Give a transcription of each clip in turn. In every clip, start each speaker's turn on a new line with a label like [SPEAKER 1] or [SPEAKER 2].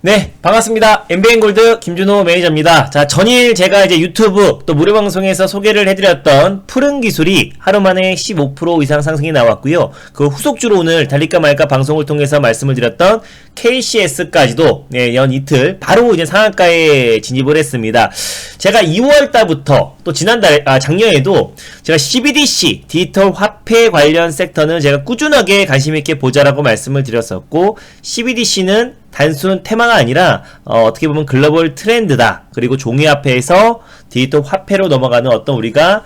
[SPEAKER 1] 네, 반갑습니다. MBN골드 김준호 매니저입니다. 자, 전일 제가 이제 유튜브 또 무료방송에서 소개를 해드렸던 푸른 기술이 하루 만에 15% 이상 상승이 나왔고요. 그 후속주로 오늘 달릴까 말까 방송을 통해서 말씀을 드렸던 KCS까지도 연 이틀 바로 이제 상한가에 진입을 했습니다. 제가 2월달부터 또 지난달, 작년에도 제가 CBDC, 디지털 화폐 관련 섹터는 제가 꾸준하게 관심있게 보자라고 말씀을 드렸었고, CBDC는 단순 테마가 아니라 어떻게 보면 글로벌 트렌드다. 그리고 종이화폐에서 디지털 화폐로 넘어가는 어떤 우리가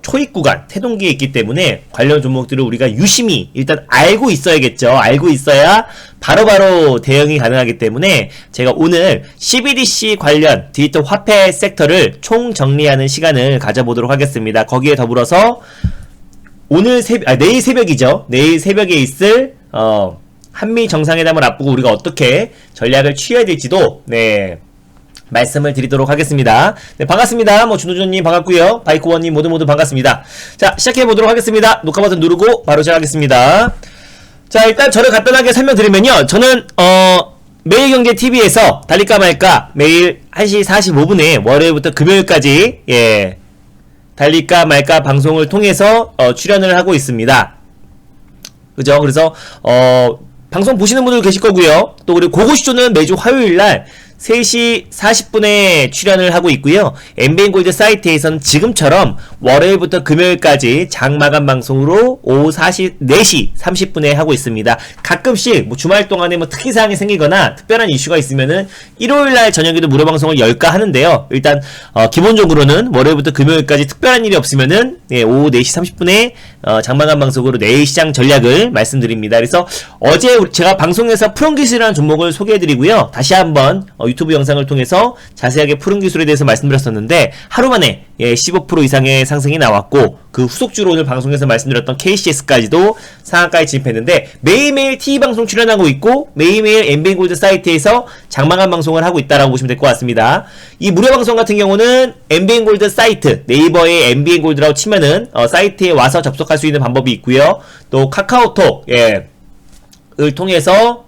[SPEAKER 1] 초입 구간, 태동기에 있기 때문에 관련 종목들을 우리가 유심히 일단 알고 있어야겠죠. 알고 있어야 바로바로 대응이 가능하기 때문에 제가 오늘 CBDC 관련 디지털 화폐 섹터를 총정리하는 시간을 가져보도록 하겠습니다. 거기에 더불어서 오늘 내일 새벽이죠. 내일 새벽에 있을 한미 정상회담을 앞두고 우리가 어떻게 전략을 취해야 될지도 말씀을 드리도록 하겠습니다. 네, 반갑습니다. 준호준님 반갑고요. 바이코원님 모두 반갑습니다. 자, 시작해보도록 하겠습니다. 녹화 버튼 누르고 바로 시작하겠습니다. 자, 일단 저를 간단하게 설명드리면요. 저는 매일경제TV에서 달릴까 말까 매일 1시 45분에 월요일부터 금요일까지 달릴까 말까 방송을 통해서 출연을 하고 있습니다. 그죠? 그래서 방송 보시는 분들 계실 거고요. 또 우리 고고시조는 매주 화요일날 3시 40분에 출연을 하고 있고요. MBN골드 사이트에서는 지금처럼 월요일부터 금요일까지 장마감 방송으로 오후 4시 30분에 하고 있습니다. 가끔씩 주말 동안에 특이사항이 생기거나 특별한 이슈가 있으면은 일요일날 저녁에도 무료 방송을 열까 하는데요. 일단 기본적으로는 월요일부터 금요일까지 특별한 일이 없으면은 오후 4시 30분에 장마감 방송으로 내일 시장 전략을 말씀드립니다. 그래서 어제 제가 방송에서 푸른기술이라는 종목을 소개해드리고요. 다시 한번 유튜브 영상을 통해서 자세하게 푸른기술에 대해서 말씀드렸었는데 하루 만에 15% 이상의 상승이 나왔고, 그 후속주로 오늘 방송에서 말씀드렸던 KCS까지도 상한가에 진입했는데 매일매일 TV방송 출연하고 있고 매일매일 MBN골드 사이트에서 장마감 방송을 하고 있다라고 보시면 될 것 같습니다. 이 무료방송 같은 경우는 MBN골드 사이트, 네이버에 MBN골드라고 치면은 사이트에 와서 접속할 수 있는 방법이 있고요. 또 카카오톡 을 통해서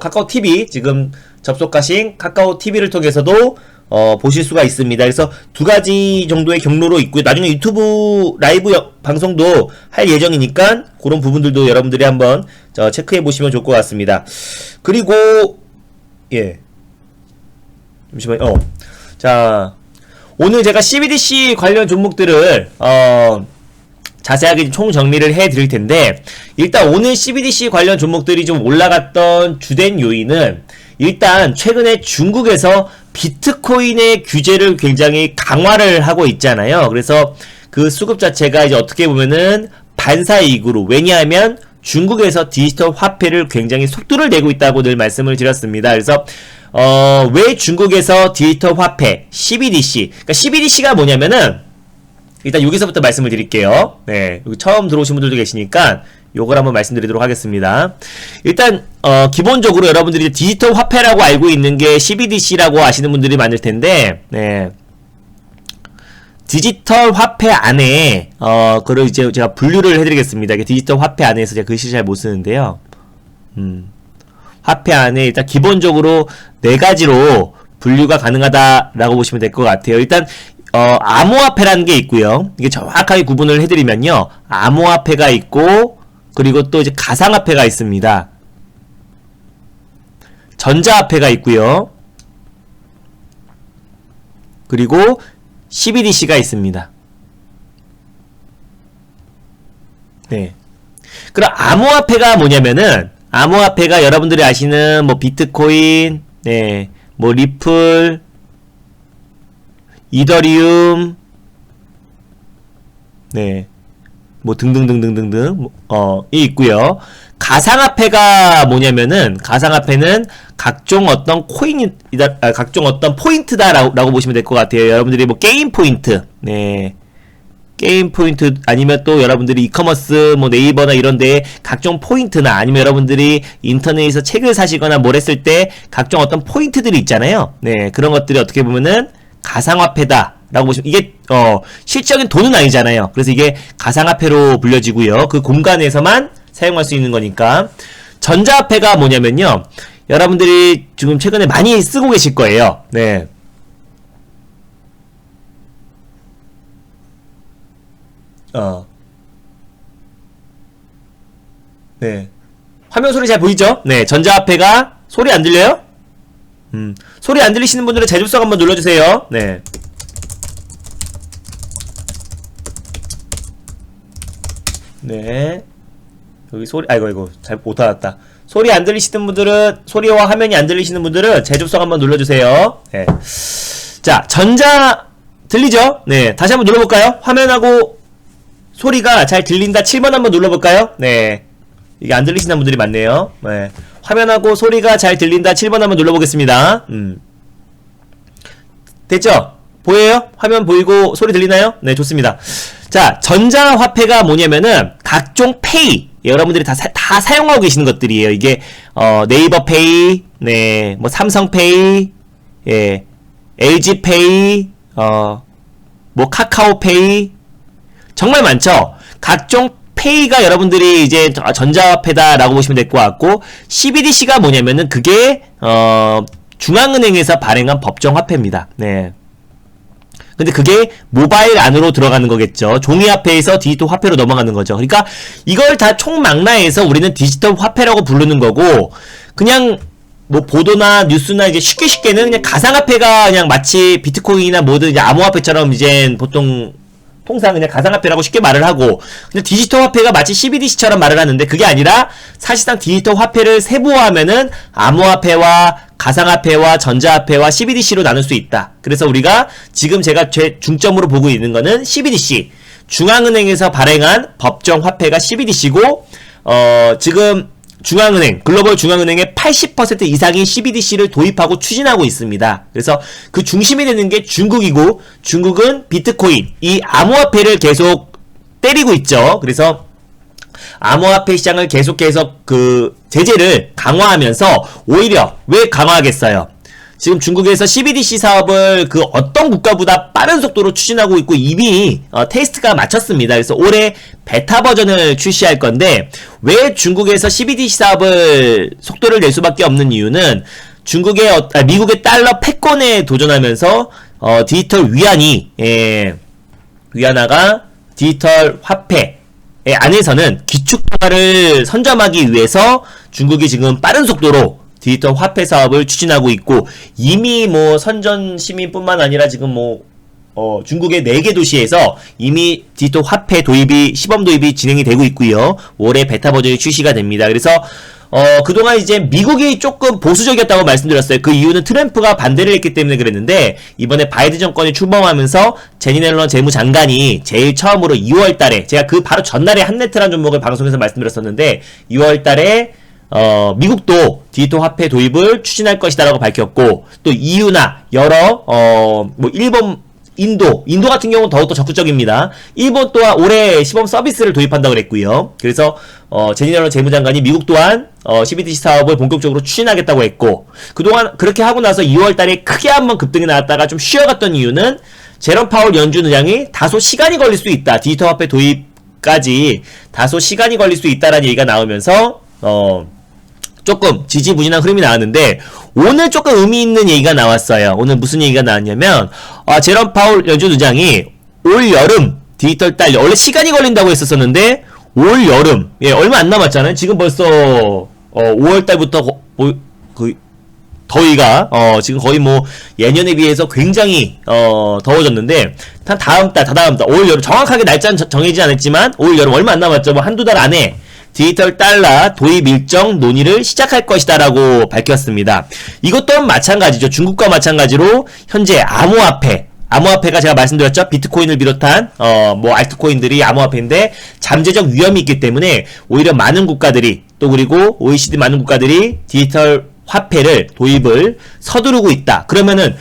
[SPEAKER 1] 카카오TV 지금 접속하신 카카오TV를 통해서도 보실 수가 있습니다. 그래서 두 가지 정도의 경로로 있고요. 나중에 유튜브 라이브 방송도 할 예정이니까 그런 부분들도 여러분들이 한번 체크해 보시면 좋을 것 같습니다. 그리고 잠시만요. 자, 오늘 제가 CBDC 관련 종목들을 자세하게 총 정리를 해 드릴 텐데, 일단 오늘 CBDC 관련 종목들이 좀 올라갔던 주된 요인은 일단 최근에 중국에서 비트코인의 규제를 굉장히 강화를 하고 있잖아요. 그래서 그 수급 자체가 이제 어떻게 보면은 반사이익으로, 왜냐하면 중국에서 디지털 화폐를 굉장히 속도를 내고 있다고 늘 말씀을 드렸습니다. 그래서 왜 중국에서 디지털 화폐 CBDC, 그러니까 CBDC가 뭐냐면은 일단 여기서부터 말씀을 드릴게요. 여기 처음 들어오신 분들도 계시니까 요걸 한번 말씀드리도록 하겠습니다. 일단 기본적으로 여러분들이 디지털 화폐라고 알고 있는 게 CBDC라고 아시는 분들이 많을 텐데, 디지털 화폐 안에 그걸 이제 제가 분류를 해드리겠습니다. 디지털 화폐 안에서 제가 글씨 잘 못 쓰는데요. 화폐 안에 일단 기본적으로 4가지로 분류가 가능하다라고 보시면 될 것 같아요. 일단 암호화폐라는 게 있고요. 이게 정확하게 구분을 해드리면요, 암호화폐가 있고, 그리고 또 이제 가상화폐가 있습니다. 전자화폐가 있고요. 그리고 CBDC가 있습니다. 그럼 암호화폐가 뭐냐면은, 암호화폐가 여러분들이 아시는 비트코인, 리플, 이더리움, 등등등등등등, 이 있고요. 가상화폐가 뭐냐면은, 가상화폐는 각종 어떤 각종 어떤 포인트다라고 보시면 될 것 같아요. 여러분들이 게임 포인트, 게임 포인트, 아니면 또 여러분들이 이커머스, 네이버나 이런 데에 각종 포인트나, 아니면 여러분들이 인터넷에서 책을 사시거나 뭘 했을 때 각종 어떤 포인트들이 있잖아요. 그런 것들이 어떻게 보면은 가상화폐다 라고 보시면, 이게 실적인 돈은 아니잖아요. 그래서 이게 가상화폐로 불려지고요. 그 공간에서만 사용할 수 있는 거니까. 전자화폐가 뭐냐면요, 여러분들이 지금 최근에 많이 쓰고 계실 거예요. 네. 네. 화면 소리 잘 보이죠? 네. 전자화폐가 소리 안 들려요? 소리 안 들리시는 분들은 재접속 한번 눌러주세요. 네. 네. 여기 소리, 아이고, 잘 못 알았다. 소리 안 들리시는 분들은, 소리와 화면이 안 들리시는 분들은 재접속 한번 눌러주세요. 네. 자, 전자, 들리죠? 네. 다시 한번 눌러볼까요? 화면하고 소리가 잘 들린다 7번 한번 눌러볼까요? 네. 이게 안 들리시는 분들이 많네요. 네. 화면하고 소리가 잘 들린다 7번 한번 눌러보겠습니다. 됐죠? 보여요? 화면 보이고 소리 들리나요? 네, 좋습니다. 자, 전자화폐가 뭐냐면은 각종 페이, 여러분들이 다 사용하고 계시는 것들이에요. 이게 네이버 페이, 네, 뭐 삼성페이, 예, LG페이, 뭐 카카오페이, 정말 많죠? 각종 페이가 여러분들이 이제 전자화폐다라고 보시면 될 것 같고, CBDC가 뭐냐면은 그게 중앙은행에서 발행한 법정화폐입니다. 네. 근데 그게 모바일 안으로 들어가는 거겠죠. 종이화폐에서 디지털 화폐로 넘어가는 거죠. 그러니까 이걸 다 총망라해서 우리는 디지털 화폐라고 부르는 거고, 그냥 뭐 보도나 뉴스나 이제 쉽게는 그냥 가상화폐가 그냥 마치 비트코인이나 뭐든 이제 암호화폐처럼 이제 보통 통상 그냥 가상화폐라고 쉽게 말을 하고, 근데 디지털 화폐가 마치 CBDC처럼 말을 하는데 그게 아니라 사실상 디지털 화폐를 세부화하면은 암호화폐와 가상화폐와 전자화폐와 CBDC로 나눌 수 있다. 그래서 우리가 지금 제가 중점으로 보고 있는 거는 CBDC, 중앙은행에서 발행한 법정 화폐가 CBDC고, 지금 중앙은행, 글로벌 중앙은행의 80% 이상이 CBDC를 도입하고 추진하고 있습니다. 그래서 그 중심이 되는 게 중국이고, 중국은 비트코인, 이 암호화폐를 계속 때리고 있죠. 그래서 암호화폐 시장을 계속해서 그 제재를 강화하면서, 오히려 왜 강화하겠어요? 지금 중국에서 CBDC 사업을 그 어떤 국가보다 빠른 속도로 추진하고 있고 이미 테스트가 마쳤습니다. 그래서 올해 베타 버전을 출시할 건데, 왜 중국에서 CBDC 사업을 속도를 낼 수밖에 없는 이유는 미국의 달러 패권에 도전하면서 디지털 위안화가 디지털 화폐 안에서는 기축통화를 선점하기 위해서 중국이 지금 빠른 속도로 디지털 화폐 사업을 추진하고 있고, 이미 뭐 선전 시민뿐만 아니라 지금 중국의 4개 도시에서 이미 디지털 화폐 시범 도입이 진행이 되고 있고요. 올해 베타 버전이 출시가 됩니다. 그래서 그동안 이제 미국이 조금 보수적이었다고 말씀드렸어요. 그 이유는 트럼프가 반대를 했기 때문에 그랬는데, 이번에 바이든 정권이 출범하면서 제니 옐런 재무장관이 제일 처음으로 2월 달에, 제가 그 바로 전날에 한네트라는 종목을 방송에서 말씀드렸었는데, 2월 달에 미국도 디지털 화폐 도입을 추진할 것이다라고 밝혔고, 또 EU나 여러 뭐 일본, 인도 같은 경우는 더욱더 적극적입니다. 일본 또한 올해 시범 서비스를 도입한다고 그랬고요. 그래서 제니 옐런 재무장관이 미국 또한 CBDC 사업을 본격적으로 추진하겠다고 했고, 그동안 그렇게 하고 나서 2월 달에 크게 한번 급등이 나왔다가 좀 쉬어갔던 이유는 제롬 파월 연준 의장이 다소 시간이 걸릴 수 있다, 디지털 화폐 도입까지 다소 시간이 걸릴 수 있다라는 얘기가 나오면서 조금 지지부진한 흐름이 나왔는데, 오늘 조금 의미 있는 얘기가 나왔어요. 오늘 무슨 얘기가 나왔냐면, 제롬 파월 연준 의장이 올 여름 디지털 달러, 원래 시간이 걸린다고 했었었는데 올 여름, 얼마 안 남았잖아요. 지금 벌써 5월 달부터 더위가 지금 거의 뭐 예년에 비해서 굉장히 더워졌는데, 다다음 달 올 여름, 정확하게 날짜는 정해지지 않았지만 올 여름 얼마 안 남았죠. 뭐 한두 달 안에 디지털 달러 도입 일정 논의를 시작할 것이다 라고 밝혔습니다. 이것 또한 마찬가지죠. 중국과 마찬가지로 현재 암호화폐가 제가 말씀드렸죠. 비트코인을 비롯한 뭐 알트코인들이 암호화폐인데 잠재적 위험이 있기 때문에 오히려 많은 국가들이, 또 그리고 OECD 많은 국가들이 디지털 화폐를 도입을 서두르고 있다. 그러면은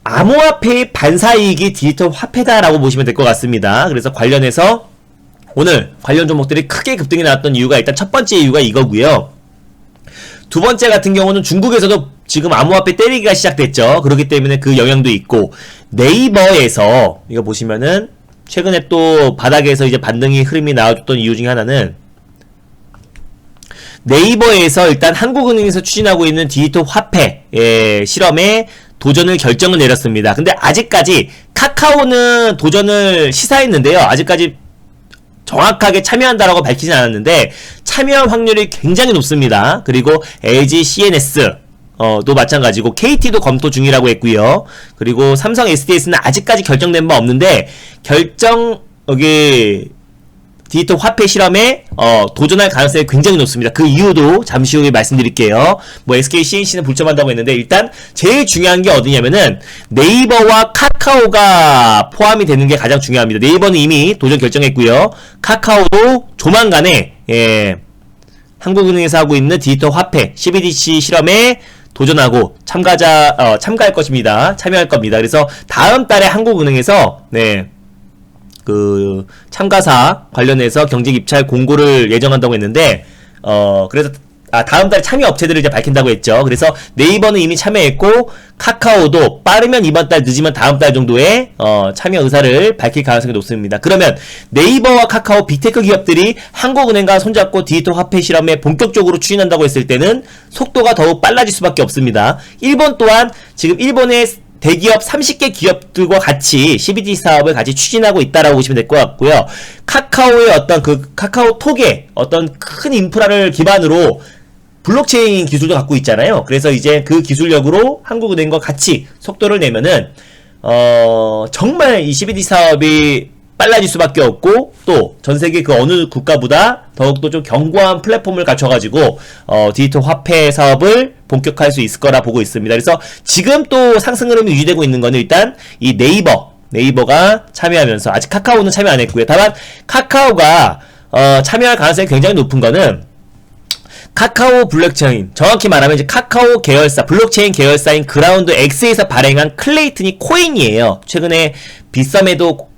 [SPEAKER 1] 암호화폐의 반사이익이 디지털 화폐다라고 보시면 될 것 같습니다. 그래서 관련해서 오늘 관련 종목들이 크게 급등이 나왔던 이유가, 일단 첫 번째 이유가 이거고요. 두 번째 같은 경우는 중국에서도 지금 암호화폐 때리기가 시작됐죠. 그렇기 때문에 그 영향도 있고, 네이버에서 이거 보시면은 최근에 또 바닥에서 이제 반등이 흐름이 나와줬던 이유 중에 하나는, 네이버에서 일단 한국은행에서 추진하고 있는 디지털 화폐 실험에 도전을 결정을 내렸습니다. 근데 아직까지 카카오는 도전을 시사했는데요. 아직까지 정확하게 참여한다라고 밝히진 않았는데 참여할 확률이 굉장히 높습니다. 그리고 LG CNS 도 마찬가지고 KT도 검토 중이라고 했고요. 그리고 삼성 SDS는 아직까지 결정된 바 없는데 여기 디지털 화폐 실험에 도전할 가능성이 굉장히 높습니다. 그 이유도 잠시 후에 말씀드릴게요. 뭐 SK CNC는 불참한다고 했는데 일단 제일 중요한 게 어디냐면은 네이버와 카카오가 포함이 되는 게 가장 중요합니다. 네이버는 이미 도전 결정했고요. 카카오도 조만간에 한국은행에서 하고 있는 디지털 화폐 CBDC 실험에 도전하고 참가할 것입니다. 참여할 겁니다. 그래서 다음 달에 한국은행에서 그 참가사 관련해서 경직 입찰 공고를 예정한다고 했는데 그래서 다음 달에 참여 업체들을 이제 밝힌다고 했죠. 그래서 네이버는 이미 참여했고 카카오도 빠르면 이번 달 늦으면 다음 달 정도에 참여 의사를 밝힐 가능성이 높습니다. 그러면 네이버와 카카오 빅테크 기업들이 한국은행과 손잡고 디지털 화폐 실험에 본격적으로 추진한다고 했을 때는 속도가 더욱 빨라질 수밖에 없습니다. 일본 또한 지금 일본의 대기업 30개 기업들과 같이 CBDC 사업을 같이 추진하고 있다라고 보시면 될 것 같고요. 카카오의 어떤 카카오톡의 어떤 큰 인프라를 기반으로 블록체인 기술도 갖고 있잖아요. 그래서 이제 그 기술력으로 한국은행과 같이 속도를 내면은 정말 이 CBDC 사업이 빨라질 수밖에 없고 또 전세계 그 어느 국가보다 더욱더 좀 견고한 플랫폼을 갖춰가지고 디지털 화폐 사업을 본격화할 수 있을 거라 보고 있습니다. 그래서 지금 또 상승 흐름이 유지되고 있는 거는 일단 이 네이버가 참여하면서 아직 카카오는 참여 안 했고요. 다만 카카오가 참여할 가능성이 굉장히 높은 거는 카카오 블록체인, 정확히 말하면 이제 카카오 계열사, 블록체인 계열사인 그라운드 X에서 발행한 클레이튼이 코인이에요. 최근에 빗썸에도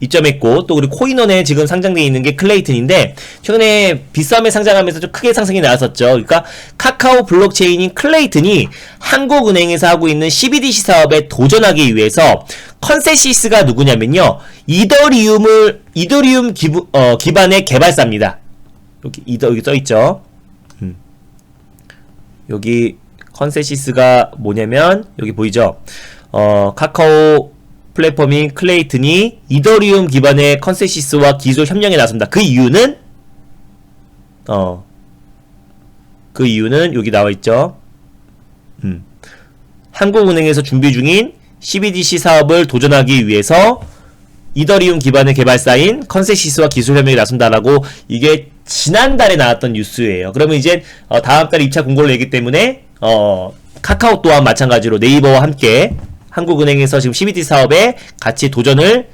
[SPEAKER 1] 입점했고 또 그리고 코인원에 지금 상장되어 있는 게 클레이튼인데 최근에 빗썸에 상장하면서 좀 크게 상승이 나왔었죠. 그러니까 카카오 블록체인인 클레이튼이 한국은행에서 하고 있는 CBDC 사업에 도전하기 위해서 컨센시스가 누구냐면요, 이더리움 기반의 개발사입니다. 여기 써있죠. 여기 컨센시스가 뭐냐면 여기 보이죠. 카카오 플랫폼인 클레이튼이 이더리움 기반의 컨센시스와 기술 협력에 나섭니다. 그 이유는 여기 나와있죠. 한국은행에서 준비 중인 CBDC 사업을 도전하기 위해서 이더리움 기반의 개발사인 컨센시스와 기술 협력에 나선다라고, 이게 지난달에 나왔던 뉴스예요. 그러면 이제 다음 달에 2차 공고를 내기 때문에 카카오 또한 마찬가지로 네이버와 함께 한국은행에서 지금 CBDC 사업에 같이 도전을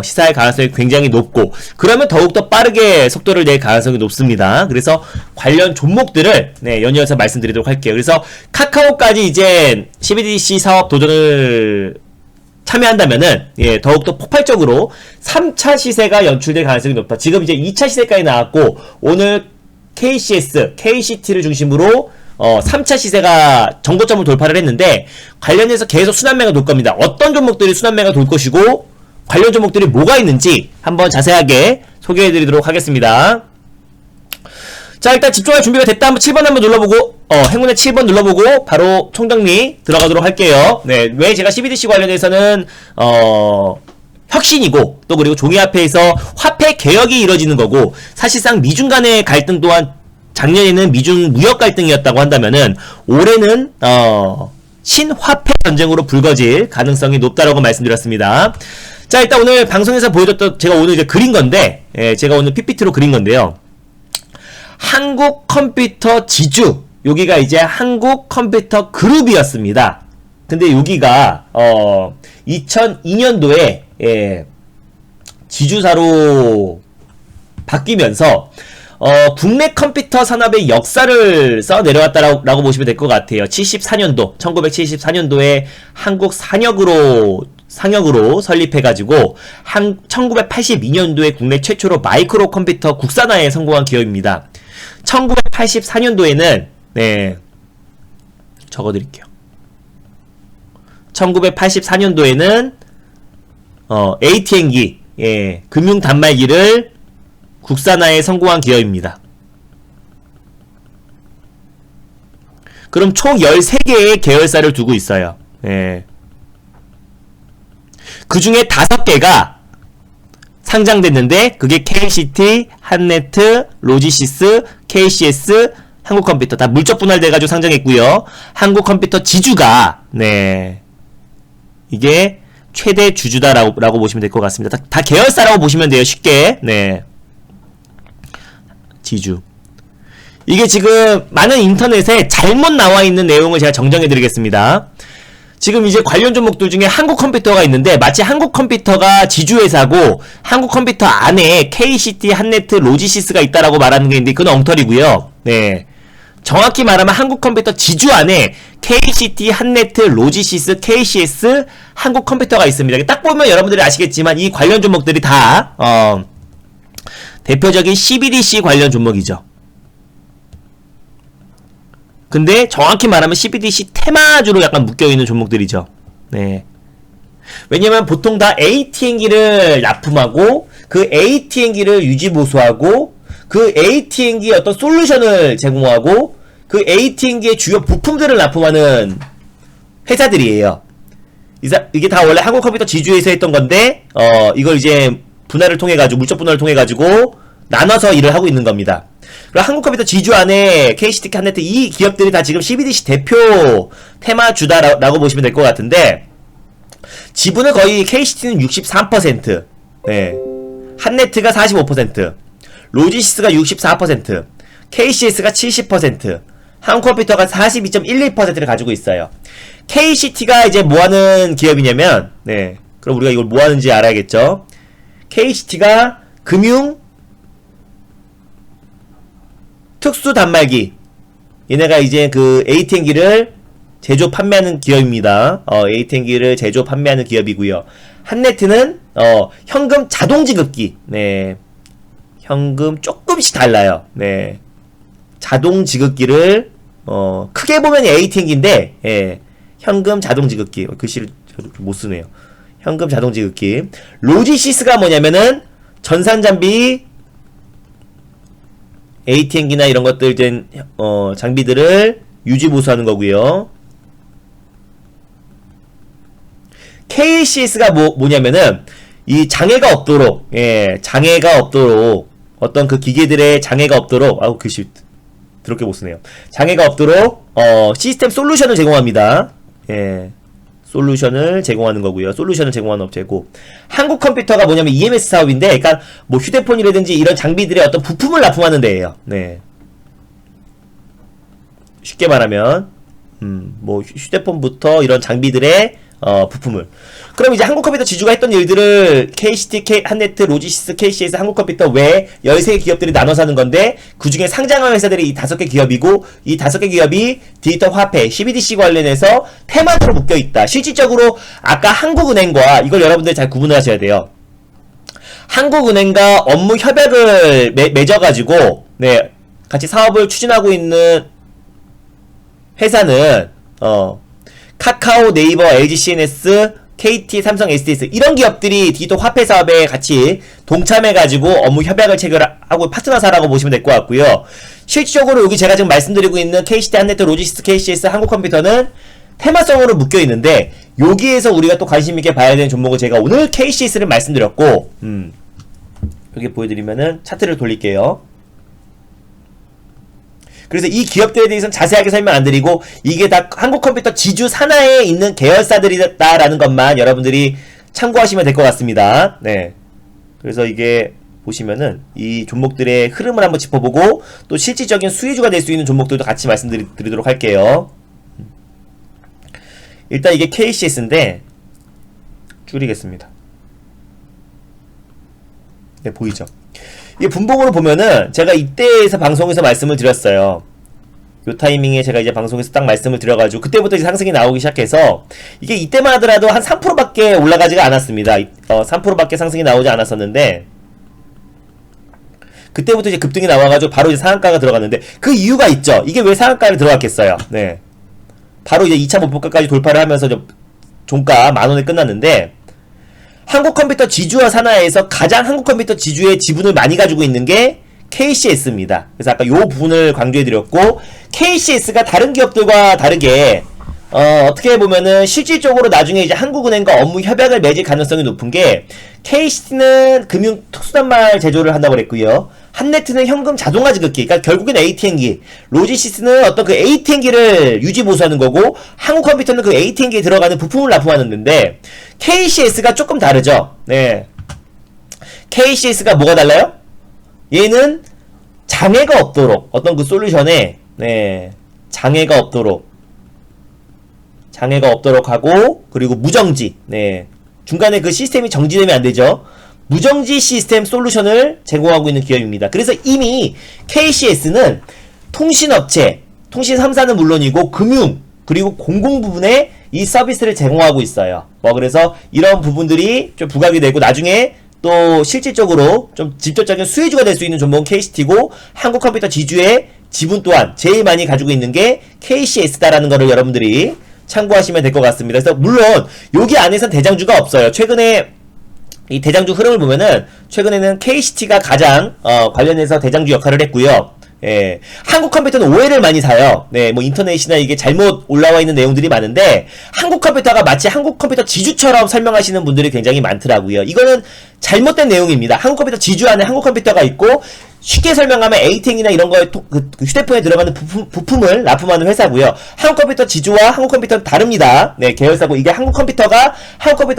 [SPEAKER 1] 시사할 가능성이 굉장히 높고, 그러면 더욱더 빠르게 속도를 낼 가능성이 높습니다. 그래서 관련 종목들을 연이어서 말씀드리도록 할게요. 그래서 카카오까지 이제 CBDC 사업 도전을 참여한다면은 더욱더 폭발적으로 3차 시세가 연출될 가능성이 높다. 지금 이제 2차 시세까지 나왔고 오늘 KCS, KCT를 중심으로 3차 시세가 정고점을 돌파를 했는데 관련해서 계속 순환매가 돌 겁니다. 어떤 종목들이 순환매가 돌 것이고 관련 종목들이 뭐가 있는지 한번 자세하게 소개해드리도록 하겠습니다. 자, 일단 집중할 준비가 됐다. 한번 7번 한번 눌러보고 행운의 7번 눌러보고 바로 총정리 들어가도록 할게요. 왜 제가 CBDC 관련해서는 혁신이고 또 그리고 종이화폐에서 화폐 개혁이 이뤄지는 거고, 사실상 미중 간의 갈등 또한 작년에는 미중 무역 갈등이었다고 한다면은 올해는 신화폐 전쟁으로 불거질 가능성이 높다라고 말씀드렸습니다. 자, 일단 오늘 방송에서 보여줬던, 제가 오늘 이제 그린 건데, 제가 오늘 PPT로 그린 건데요. 한국 컴퓨터 지주, 여기가 이제 한국 컴퓨터 그룹이었습니다. 근데 여기가 2002년도에 지주사로 바뀌면서 국내 컴퓨터 산업의 역사를 써 내려왔다라고 보시면 될 것 같아요. 1974년도에 한국 상역으로 설립해가지고 1982년도에 국내 최초로 마이크로 컴퓨터 국산화에 성공한 기업입니다. 1984년도에는 적어드릴게요. 1984년도에는 AT&T 금융 단말기를 국산화에 성공한 기업입니다. 그럼 총 13개의 계열사를 두고 있어요. 예. 그 중에 5개가 상장됐는데 그게 KCT, 한네트, 로지시스, KCS, 한국컴퓨터 다 물적 분할돼가지고 상장했고요. 한국컴퓨터 지주가 네 이게 최대 주주다라고 보시면 될 것 같습니다. 다 계열사라고 보시면 돼요. 쉽게. 네. 지주. 이게 지금 많은 인터넷에 잘못 나와 있는 내용을 제가 정정해 드리겠습니다. 지금 이제 관련 종목들 중에 한국컴퓨터가 있는데 마치 한국컴퓨터가 지주회사고 한국컴퓨터 안에 KCT, 한네트, 로지시스가 있다라고 말하는 게 있는데 그건 엉터리고요. 네. 정확히 말하면 한국컴퓨터 지주 안에 KCT, 한네트, 로지시스, KCS, 한국컴퓨터가 있습니다. 딱 보면 여러분들이 아시겠지만 이 관련 종목들이 다 대표적인 CBDC 관련 종목이죠. 근데 정확히 말하면 CBDC 테마주로 약간 묶여있는 종목들이죠. 네. 왜냐면 보통 다 AT&G를 납품하고 그 AT&G를 유지보수하고 그 AT&G의 어떤 솔루션을 제공하고 그 AT&G의 주요 부품들을 납품하는 회사들이에요. 이게 다 원래 한국컴퓨터 지주에서 했던 건데 이걸 이제 분할을 통해 가지고 물적 분할을 통해 가지고 나눠서 일을 하고 있는 겁니다. 그리고 한국컴퓨터 지주 안에 KCT, 한네트 이 기업들이 다 지금 CBDC 대표 테마주다라고 보시면 될 것 같은데 지분은 거의 KCT는 63%, 네. 한네트가 45%, 로지시스가 64%, KCS가 70%, 한국컴퓨터가 42.12%를 가지고 있어요. KCT가 이제 뭐하는 기업이냐면, 네. 그럼 우리가 이걸 뭐하는지 알아야겠죠? KCT가 금융, 특수 단말기. 얘네가 이제 그 AT&G를 제조 판매하는 기업입니다. AT&G를 제조 판매하는 기업이고요. 한네트는 현금 자동 지급기. 네. 현금 조금씩 달라요. 네. 자동 지급기를 크게 보면 AT&G인데 예. 현금 자동 지급기. 글씨를 못 쓰네요. 현금 자동 지급기. 로지시스가 뭐냐면은 전산 장비 AT&G나 이런 것들 된 장비들을 유지 보수하는 거고요. KCS가 뭐냐면은 이 장애가 없도록 장애가 없도록 어떤 그 기계들의 장애가 없도록 글씨 더럽게 못 쓰네요. 장애가 없도록 시스템 솔루션을 제공합니다. 예. 솔루션을 제공하는 거고요. 솔루션을 제공하는 업체고 한국컴퓨터가 뭐냐면 EMS 사업인데 그러니까 뭐 휴대폰이라든지 이런 장비들의 어떤 부품을 납품하는 데예요. 네. 쉽게 말하면 뭐 휴대폰부터 이런 장비들의 부품을. 그럼 이제 한국컴퓨터 지주가 했던 일들을 KCT, 한네트, 로지시스, KCS, 한국컴퓨터 외에 13개 기업들이 나눠서 하는 건데 그 중에 상장한 회사들이 이 5개 기업이고 이 5개 기업이 디지털 화폐, CBDC 관련해서 테마주로 묶여있다. 실질적으로 아까 한국은행과 이걸 여러분들이 잘 구분을 하셔야 돼요. 한국은행과 업무 협약을 맺어가지고 네, 같이 사업을 추진하고 있는 회사는 카카오, 네이버, LG CNS, KT, 삼성, SDS 이런 기업들이 디지털 화폐 사업에 같이 동참해가지고 업무 협약을 체결하고 파트너사라고 보시면 될 것 같고요. 실질적으로 여기 제가 지금 말씀드리고 있는 KCT, 한네트, 로지시스, KCS, 한국컴퓨터는 테마성으로 묶여있는데 여기에서 우리가 또 관심있게 봐야 되는 종목을 제가 오늘 KCS를 말씀드렸고 여기 보여드리면은 차트를 돌릴게요. 그래서 이 기업들에 대해서는 자세하게 설명 안 드리고 이게 다 한국컴퓨터 지주 산하에 있는 계열사들이다라는 것만 여러분들이 참고하시면 될 것 같습니다. 네. 그래서 이게 보시면은 이 종목들의 흐름을 한번 짚어보고 또 실질적인 수혜주가 될 수 있는 종목들도 같이 말씀드리도록 할게요. 일단 이게 KCS인데 줄이겠습니다. 네, 보이죠? 이게 분봉으로 보면은 제가 이때에서 방송에서 말씀을 드렸어요. 요 타이밍에 제가 이제 방송에서 딱 말씀을 드려가지고 그때부터 이제 상승이 나오기 시작해서 이게 이때만 하더라도 한 3%밖에 올라가지가 않았습니다. 3%밖에 상승이 나오지 않았었는데 그때부터 이제 급등이 나와가지고 바로 이제 상한가가 들어갔는데 그 이유가 있죠. 이게 왜 상한가를 들어갔겠어요. 네. 바로 이제 2차 목표가까지 돌파를 하면서 종가 10,000원에 끝났는데 한국컴퓨터 지주와 산하에서 가장 한국컴퓨터 지주의 지분을 많이 가지고 있는 게 KCS입니다. 그래서 아까 요 부분을 강조해드렸고 KCS가 다른 기업들과 다르게 어떻게 보면은 실질적으로 나중에 이제 한국은행과 업무 협약을 맺을 가능성이 높은 게 KC는 금융 특수단말 제조를 한다고 그랬고요. 한네트는 현금 자동화 지급기, 그러니까 결국엔 ATM기, 로지시스는 어떤 그 ATM기를 유지 보수하는 거고 한국컴퓨터는 그 ATM기에 들어가는 부품을 납품하는 건데 KCS가 조금 다르죠. 네. KCS가 뭐가 달라요? 얘는 장애가 없도록 어떤 그 솔루션에 장애가 없도록 하고 그리고 무정지 중간에 그 시스템이 정지되면 안 되죠. 무정지 시스템 솔루션을 제공하고 있는 기업입니다. 그래서 이미 KCS는 통신업체, 통신 3사는 물론이고 금융 그리고 공공 부분에 이 서비스를 제공하고 있어요. 그래서 이런 부분들이 좀 부각이 되고 나중에 또 실질적으로 좀 직접적인 수혜주가 될 수 있는 종목은 KCT고 한국컴퓨터 지주의 지분 또한 제일 많이 가지고 있는 게 KCS다라는 거를 여러분들이 참고하시면 될 것 같습니다. 그래서 물론 여기 안에선 대장주가 없어요. 최근에 이 대장주 흐름을 보면은 최근에는 KCT가 가장 관련해서 대장주 역할을 했고요. 예. 한국컴퓨터는 오해를 많이 사요. 네, 뭐 인터넷이나 이게 잘못 올라와 있는 내용들이 많은데 한국컴퓨터가 마치 한국컴퓨터 지주처럼 설명하시는 분들이 굉장히 많더라고요. 이거는 잘못된 내용입니다. 한국컴퓨터 지주 안에 한국컴퓨터가 있고 쉽게 설명하면 ATM이나 이런 거에 그 휴대폰에 들어가는 부품을 납품하는 회사고요. 한국컴퓨터 지주와 한국컴퓨터는 다릅니다. 네, 계열사고 이게 한국컴퓨터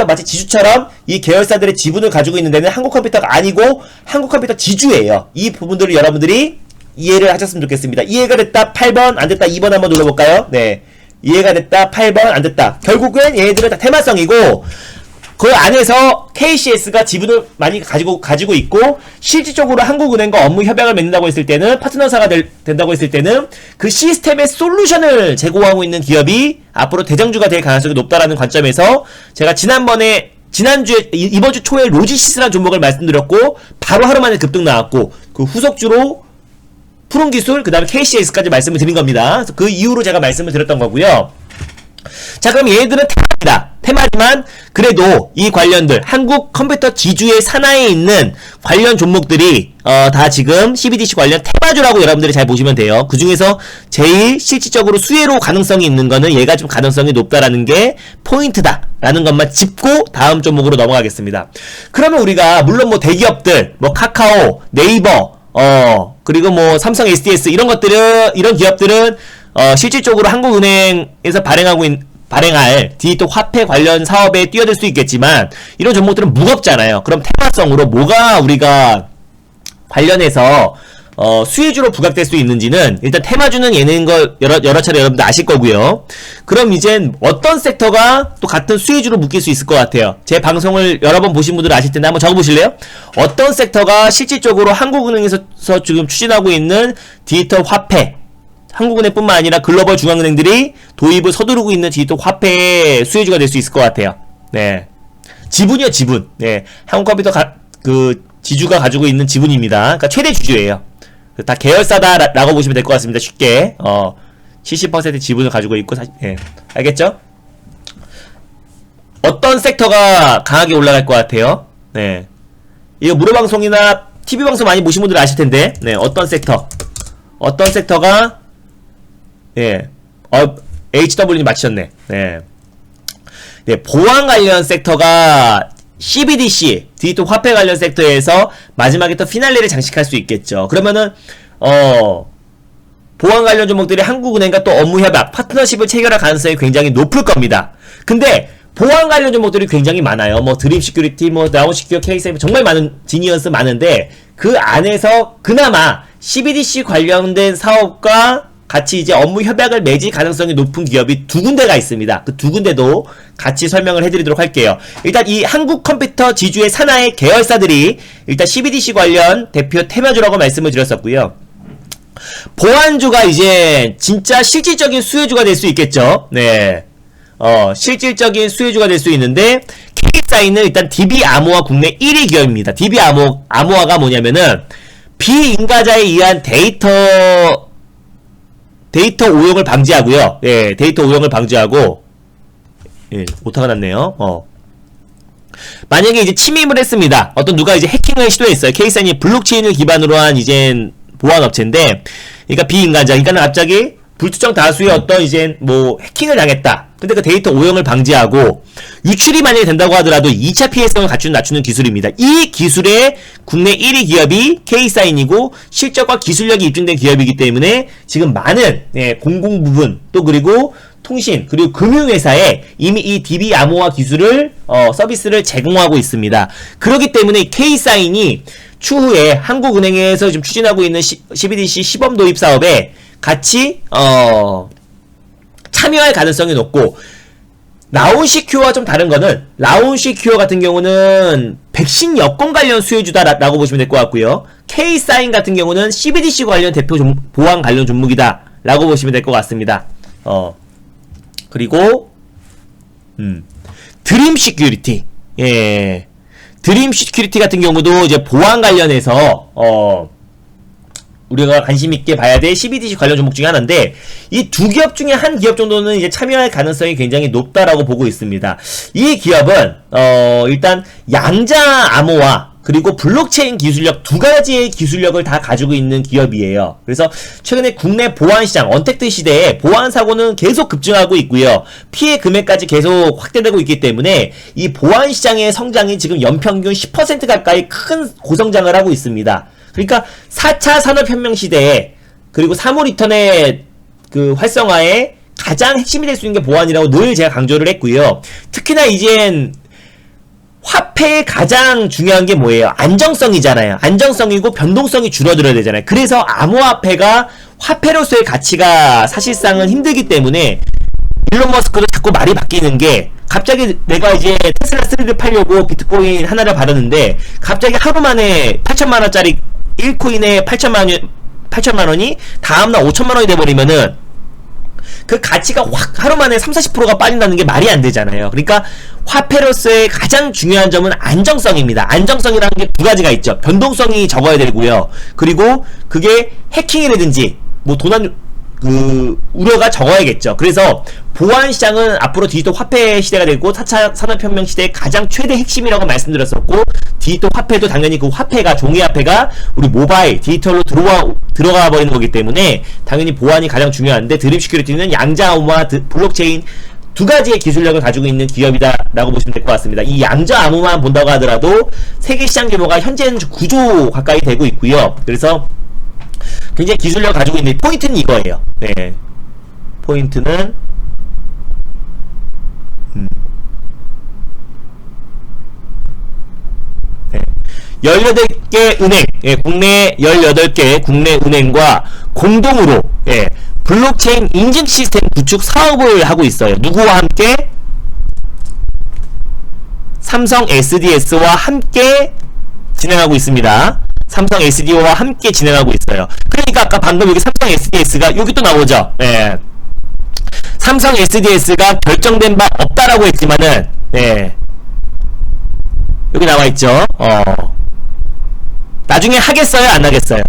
[SPEAKER 1] 마치 지주처럼 이 계열사들의 지분을 가지고 있는 데는 한국컴퓨터가 아니고 한국컴퓨터 지주예요. 이 부분들을 여러분들이 이해를 하셨으면 좋겠습니다. 이해가 됐다 8번, 안 됐다 2번 한번 눌러볼까요? 네, 이해가 됐다 8번, 안 됐다. 결국엔 얘네들은 다 테마성이고 그 안에서 KCS가 지분을 많이 가지고 있고 실질적으로 한국은행과 업무 협약을 맺는다고 했을 때는 파트너사가 된다고 했을 때는 그 시스템의 솔루션을 제공하고 있는 기업이 앞으로 대장주가 될 가능성이 높다라는 관점에서 제가 지난주에 이번 주 초에 로지시스라는 종목을 말씀드렸고 바로 하루 만에 급등 나왔고 그 후속주로 푸른기술 그 다음에 KCS까지 말씀을 드린 겁니다. 그 이후로 제가 말씀을 드렸던 거고요. 자, 그럼 얘네들은 테마입니다. 테마지만 그래도 이 관련들 한국 컴퓨터 지주의 산하에 있는 관련 종목들이 다 지금 CBDC 관련 테마주라고 여러분들이 잘 보시면 돼요. 그 중에서 제일 실질적으로 수혜로 가능성이 있는 거는 얘가 좀 가능성이 높다라는 게 포인트다 라는 것만 짚고 다음 종목으로 넘어가겠습니다. 그러면 우리가 물론 뭐 대기업들 뭐 카카오, 네이버 그리고 뭐 삼성 SDS 이런 기업들은 실질적으로 한국은행에서 발행할 디지털 화폐 관련 사업에 뛰어들 수 있겠지만 이런 종목들은 무겁잖아요. 그럼 테마성으로 뭐가 우리가 관련해서 수혜주로 부각될 수 있는지는 일단 테마주는 얘네인 걸 여러 차례 여러분들 아실 거고요. 그럼 이젠 어떤 섹터가 또 같은 수혜주로 묶일 수 있을 것 같아요. 제 방송을 여러 번 보신 분들은 아실 텐데 한번 적어보실래요? 어떤 섹터가 실질적으로 한국은행에서 지금 추진하고 있는 디지털 화폐 한국은행뿐만 아니라 글로벌 중앙은행들이 도입을 서두르고 있는 디지털 화폐의 수혜주가 될 수 있을 것 같아요. 네, 지분이요, 지분. 네, 한국컴퓨터 그 지주가 가지고 있는 지분입니다. 그러니까 최대 주주예요. 다 계열사다라고 보시면 될 것 같습니다. 쉽게 70% 지분을 가지고 있고 알겠죠? 어떤 섹터가 강하게 올라갈 것 같아요? 네, 이거 무료방송이나 TV방송 많이 보신 분들 아실 텐데 네, 어떤 섹터가 HW님 맞히셨네. 네, 보안 관련 섹터가 CBDC, 디지털 화폐 관련 섹터에서 마지막에 또 피날레를 장식할 수 있겠죠. 그러면은, 보안 관련 종목들이 한국은행과 또 업무 협약, 파트너십을 체결할 가능성이 굉장히 높을 겁니다. 근데, 보안 관련 종목들이 굉장히 많아요. 뭐, 드림 시큐리티, 뭐, 나온 시큐어, K7, 정말 많은, 지니언스 많은데, 그 안에서 그나마 CBDC 관련된 사업과 같이 이제 업무 협약을 맺을 가능성이 높은 기업이 두 군데가 있습니다. 그 두 군데도 같이 설명을 해드리도록 할게요. 일단 이 한국 컴퓨터 지주의 산하의 계열사들이 일단 CBDC 관련 대표 테마주라고 말씀을 드렸었고요. 보안주가 이제 진짜 실질적인 수혜주가 될 수 있겠죠. 네, 실질적인 수혜주가 될 수 있는데 K사인은 일단 DB암호화 국내 1위 기업입니다. DB암호화가 뭐냐면은 비인가자에 의한 데이터 오용을 방지하고요. 예, 데이터 오용을 방지하고, 오타가 났네요. 만약에 이제 침입을 했습니다. 누가 이제 해킹을 시도했어요. K사인이 블록체인을 기반으로 한 이젠 보안업체인데, 그러니까 비인간자, 그러니까는 갑자기 불특정 다수의 어떤 이제 뭐 해킹을 당했다. 근데 그 데이터 오염을 방지하고 유출이 만약에 된다고 하더라도 2차 피해성을 낮추는 기술입니다. 이 기술의 국내 1위 기업이 K사인이고 실적과 기술력이 입증된 기업이기 때문에 지금 많은 공공 부분 또 그리고 통신 그리고 금융회사에 이미 이 DB 암호화 기술을 서비스를 제공하고 있습니다. 그렇기 때문에 K사인이 추후에 한국은행에서 지금 추진하고 있는 CBDC 시범 도입 사업에 같이 참여할 가능성이 높고, 라운시큐어와 좀 다른 거는 라운시큐어 같은 경우는 백신 여권 관련 수혜주다라고 보시면 될 것 같고요. K사인 같은 경우는 CBDC 관련 대표 보안 관련 종목이다 라고 보시면 될 것 같습니다. 그리고 드림 시큐리티, 드림 시큐리티 같은 경우도 이제 보안 관련해서 우리가 관심있게 봐야 될 CBDC 관련 종목 중에 하나인데, 이 두 기업 중에 한 기업 정도는 이제 참여할 가능성이 굉장히 높다라고 보고 있습니다. 이 기업은 일단 양자 암호화 그리고 블록체인 기술력 두 가지의 기술력을 다 가지고 있는 기업이에요. 그래서 최근에 국내 보안 시장 언택트 시대에 보안 사고는 계속 급증하고 있고요. 피해 금액까지 계속 확대되고 있기 때문에 이 보안 시장의 성장이 지금 연평균 10% 가까이 큰 고성장을 하고 있습니다. 그러니까 4차 산업혁명 시대에 그리고 사무 리턴의 그 활성화에 가장 핵심이 될 수 있는 게 보안이라고 늘 제가 강조를 했고요. 특히나 이젠 화폐의 가장 중요한 게 뭐예요? 안정성이잖아요. 안정성이고 변동성이 줄어들어야 되잖아요. 그래서 암호화폐가 화폐로서의 가치가 사실상은 힘들기 때문에 일론 머스크도 자꾸 말이 바뀌는 게, 갑자기 내가 이제 테슬라 3를 팔려고 비트코인 하나를 받았는데 갑자기 하루 만에 8천만원짜리 1코인에 8천만원이 다음날 5천만원이 돼버리면은 그 가치가 확 하루 만에 30-40%가 빠진다는 게 말이 안 되잖아요. 그러니까 화폐로서의 가장 중요한 점은 안정성입니다. 안정성이라는 게 두 가지가 있죠. 변동성이 적어야 되고요. 그리고 그게 해킹이라든지 뭐 우려가 적어야겠죠. 그래서 보안 시장은 앞으로 디지털 화폐 시대가 되고 4차 산업혁명 시대의 가장 최대 핵심이라고 말씀드렸었고, 디지털 화폐도 당연히 그 화폐가, 종이 화폐가 우리 모바일, 디지털로 들어가 버리는 거기 때문에 당연히 보안이 가장 중요한데, 드림 시큐리티는 양자암호화, 블록체인 두 가지의 기술력을 가지고 있는 기업이다 라고 보시면 될 것 같습니다. 이 양자암호만 본다고 하더라도 세계 시장 규모가 현재는 9조 가까이 되고 있고요. 그래서 굉장히 기술력을 가지고 있는데, 포인트는 이거예요. 네. 포인트는 네. 18개 은행, 국내 18개 국내 은행과 공동으로 블록체인 인증 시스템 구축 사업을 하고 있어요. 누구와 함께? 삼성 SDS와 함께 진행하고 있습니다. 삼성 SDO와 함께 진행하고 있어요. 그러니까 아까 방금 여기 삼성 SDS가 여기 또 나오죠. 삼성 SDS가 결정된 바 없다라고 했지만은 여기 나와있죠. 나중에 하겠어요? 안 하겠어요?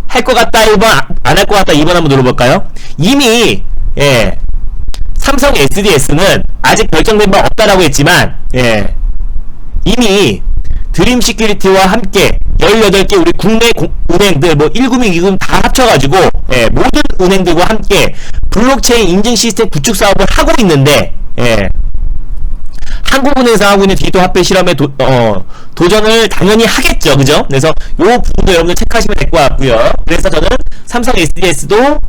[SPEAKER 1] 할 것 같다 1번, 안 할 것 같다 2번 한번 눌러볼까요? 이미 삼성 SDS는 아직 결정된 바 없다라고 했지만 이미 드림 시큐리티와 함께 18개 우리 국내 은행들 뭐 1금융, 2금융 다 합쳐가지고 모든 은행들과 함께 블록체인 인증 시스템 구축 사업을 하고 있는데, 한국은행에서 하고 있는 디지털 화폐 실험에 도전을 당연히 하겠죠. 그죠? 그래서 요 부분도 여러분들 체크하시면 될 것 같고요. 그래서 저는 삼성 SDS도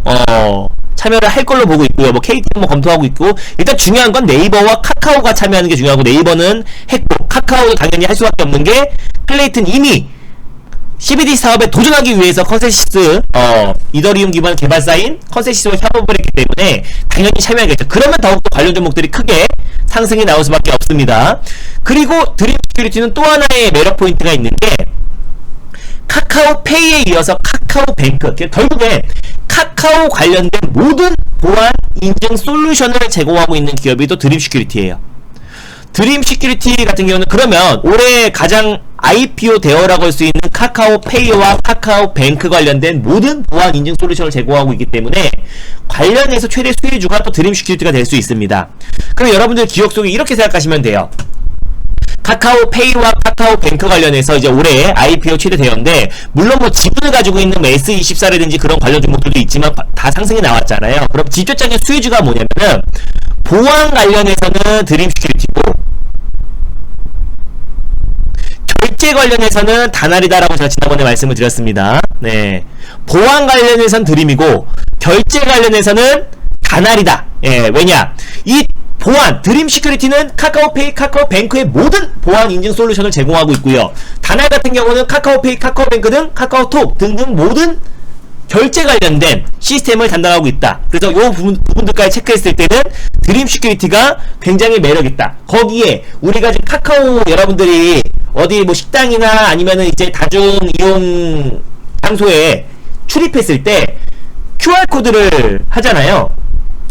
[SPEAKER 1] 참여를 할 걸로 보고 있고요. 뭐 KT는 뭐 검토하고 있고, 일단 중요한 건 네이버와 카카오가 참여하는 게 중요하고, 네이버는 했고 카카오도 당연히 할 수밖에 없는 게, 클레이튼 이미 CBD 사업에 도전하기 위해서 컨센시스 이더리움 기반 개발사인 컨센시스와 협업을 했기 때문에 당연히 참여하겠죠. 그러면 더욱더 관련 종목들이 크게 상승이 나올 수밖에 없습니다. 그리고 드림 시큐리티는 또 하나의 매력 포인트가 있는 게, 카카오페이에 이어서 카카오뱅크, 결국에 카카오 관련된 모든 보안 인증 솔루션을 제공하고 있는 기업이 또 드림 시큐리티예요. 드림 시큐리티 같은 경우는 그러면 올해 가장 IPO 대어라고 할 수 있는 카카오페이와 카카오뱅크 관련된 모든 보안 인증 솔루션을 제공하고 있기 때문에 관련해서 최대 수혜주가 또 드림 시큐리티가 될 수 있습니다. 그럼 여러분들 기억 속에 이렇게 생각하시면 돼요. 카카오페이와 카카오뱅크 관련해서 이제 올해 IPO 최대 대여인데, 물론 뭐 지분을 가지고 있는 뭐 S24라든지 그런 관련 종목들도 있지만 다 상승이 나왔잖아요. 그럼 직접적인 수혜주가 뭐냐면은 보안 관련해서는 드림시큐리티고, 결제 관련해서는 다날이다라고 제가 지난번에 말씀을 드렸습니다. 네, 보안 관련해서는 드림이고 결제 관련해서는 다날이다. 예, 왜냐, 이 보안, 드림 시큐리티는 카카오페이, 카카오뱅크의 모든 보안 인증 솔루션을 제공하고 있고요. 다날 같은 경우는 카카오페이, 카카오뱅크 등 카카오톡 등등 모든 결제 관련된 시스템을 담당하고 있다. 그래서 요 부분들까지 체크했을 때는 드림 시큐리티가 굉장히 매력있다. 거기에 우리가 지금 카카오 여러분들이 어디 뭐 식당이나 아니면은 이제 다중 이용 장소에 출입했을 때 QR코드를 하잖아요.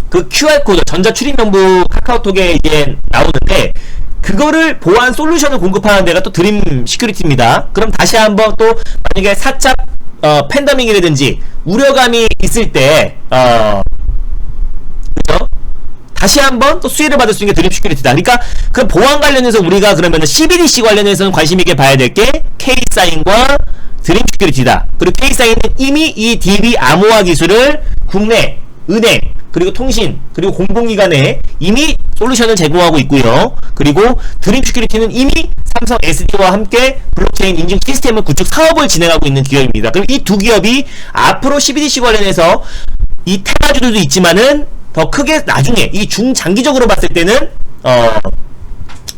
[SPEAKER 1] 그 QR코드, 전자출입명부 카카오톡에 이제 나오는데, 그거를 보안 솔루션을 공급하는 데가 또 드림 시큐리티입니다. 그럼 다시 한번 또 만약에 4차 팬데믹이라든지 우려감이 있을 때 그죠? 다시 한번 또 수혜를 받을 수 있는 게 드림 시큐리티다. 그러니까 그 보안 관련해서 우리가 그러면은 CBDC 관련해서는 관심 있게 봐야 될 게 K사인과 드림 시큐리티다. 그리고 K사인은 이미 이 DB 암호화 기술을 국내 은행 그리고 통신 그리고 공공기관에 이미 솔루션을 제공하고 있고요. 그리고 드림 시큐리티는 이미 삼성 SD와 함께 블록체인 인증 시스템을 구축 사업을 진행하고 있는 기업입니다. 그럼 이 두 기업이 앞으로 CBDC 관련해서 이 테마주들도 있지만은 더 크게 나중에 이 중장기적으로 봤을 때는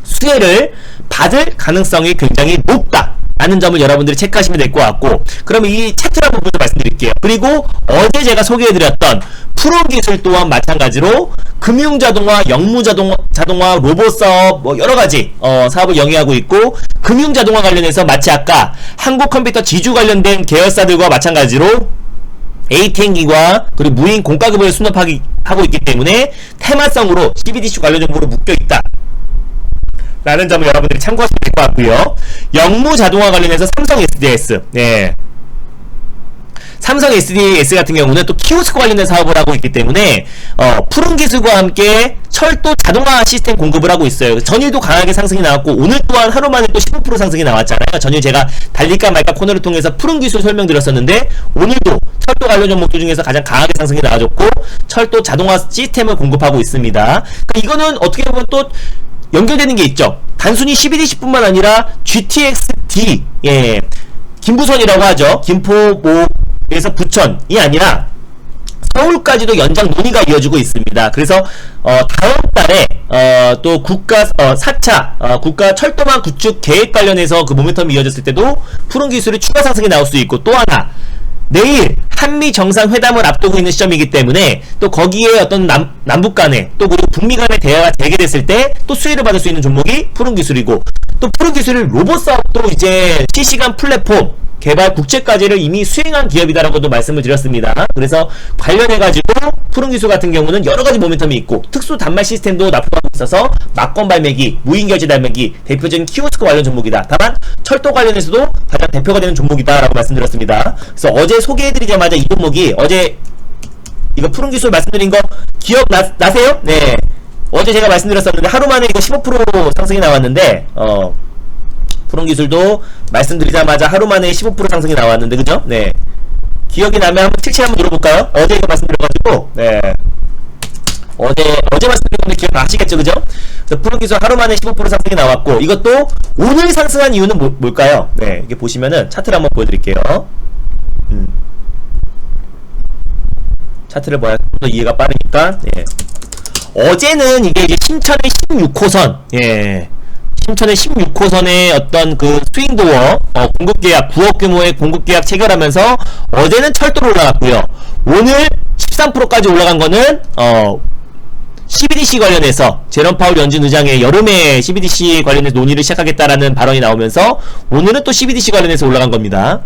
[SPEAKER 1] 수혜를 받을 가능성이 굉장히 높다 라는 점을 여러분들이 체크하시면 될 것 같고, 그러면 이 차트를 한번 먼저 말씀드릴게요. 그리고 어제 제가 소개해드렸던 프로기술 또한 마찬가지로 금융자동화, 영무자동화, 로봇사업 뭐 여러가지 사업을 영위하고 있고, 금융자동화 관련해서 마치 아까 한국컴퓨터 지주 관련된 계열사들과 마찬가지로 ATM기과 그리고 무인 공과금을 수납하고 있기 때문에 테마성으로 CBDC 관련 정보로 묶여있다 라는 점을 여러분들이 참고하시면 될 것 같고요. 영무자동화 관련해서 삼성 SDS, 네, 삼성 SDS 같은 경우는 또 키오스크 관련된 사업을 하고 있기 때문에 푸른 기술과 함께 철도 자동화 시스템 공급을 하고 있어요. 전일도 강하게 상승이 나왔고, 오늘 또한 하루 만에 또 15% 상승이 나왔잖아요. 전일 제가 달릴까 말까 코너를 통해서 푸른 기술 설명드렸었는데, 오늘도 철도 관련 종목들 중에서 가장 강하게 상승이 나와줬고 철도 자동화 시스템을 공급하고 있습니다. 그러니까 이거는 어떻게 보면 또 연결되는 게 있죠. 단순히 CBDC뿐만 아니라 GTX-D, 예, 김부선이라고 하죠. 김포에서 부천이 아니라 서울까지도 연장 논의가 이어지고 있습니다. 그래서 다음 달에 또 국가 4차 국가 철도망 구축 계획 관련해서 그 모멘텀이 이어졌을 때도 푸른 기술이 추가 상승이 나올 수 있고, 또 하나 내일 한미 정상회담을 앞두고 있는 시점이기 때문에 또 거기에 어떤 남북 간에 또 그리고 북미 간의 대화가 재개됐을 때 또 수혜를 받을 수 있는 종목이 푸른 기술이고, 또 푸른 기술이 로봇 사업도 이제 실시간 플랫폼 개발 국제까지를 이미 수행한 기업이다라고도 말씀을 드렸습니다. 그래서 관련해가지고 푸른 기술 같은 경우는 여러가지 모멘텀이 있고 특수 단말 시스템도 납품하고 있어서 막권 발매기, 무인결제 발매기 대표적인 키오스크 관련 종목이다. 다만 철도 관련해서도 가장 대표가 되는 종목이다 라고 말씀드렸습니다. 그래서 어제 소개해드리자마자 이 종목이, 어제 이거 푸른 기술 말씀드린 거 기억나세요? 네, 어제 제가 말씀드렸었는데 하루 만에 이거 15% 상승이 나왔는데 푸른 기술도 말씀드리자마자 하루 만에 15% 상승이 나왔는데, 그죠? 네, 기억이 나면 한번 실체 한번 눌러볼까요? 어제 이거 말씀드려가지고, 네, 어제 말씀드린 건데 기억나시겠죠? 그죠? 그래서 푸른 기술 하루 만에 15% 상승이 나왔고, 이것도 오늘 상승한 이유는 뭘까요? 네, 이게 보시면은 차트를 한번 보여드릴게요. 차트를 봐야 좀 더 이해가 빠르니까. 예. 어제는 이게 이제 신천의 16호선, 예, 신천의 16호선의 어떤 그 스윙도어 공급계약 9억 규모의 공급계약 체결하면서 어제는 철도로 올라갔고요. 오늘 13%까지 올라간 거는 CBDC 관련해서 제롬 파월 연준 의장의 여름에 CBDC 관련해서 논의를 시작하겠다라는 발언이 나오면서 오늘은 또 CBDC 관련해서 올라간 겁니다.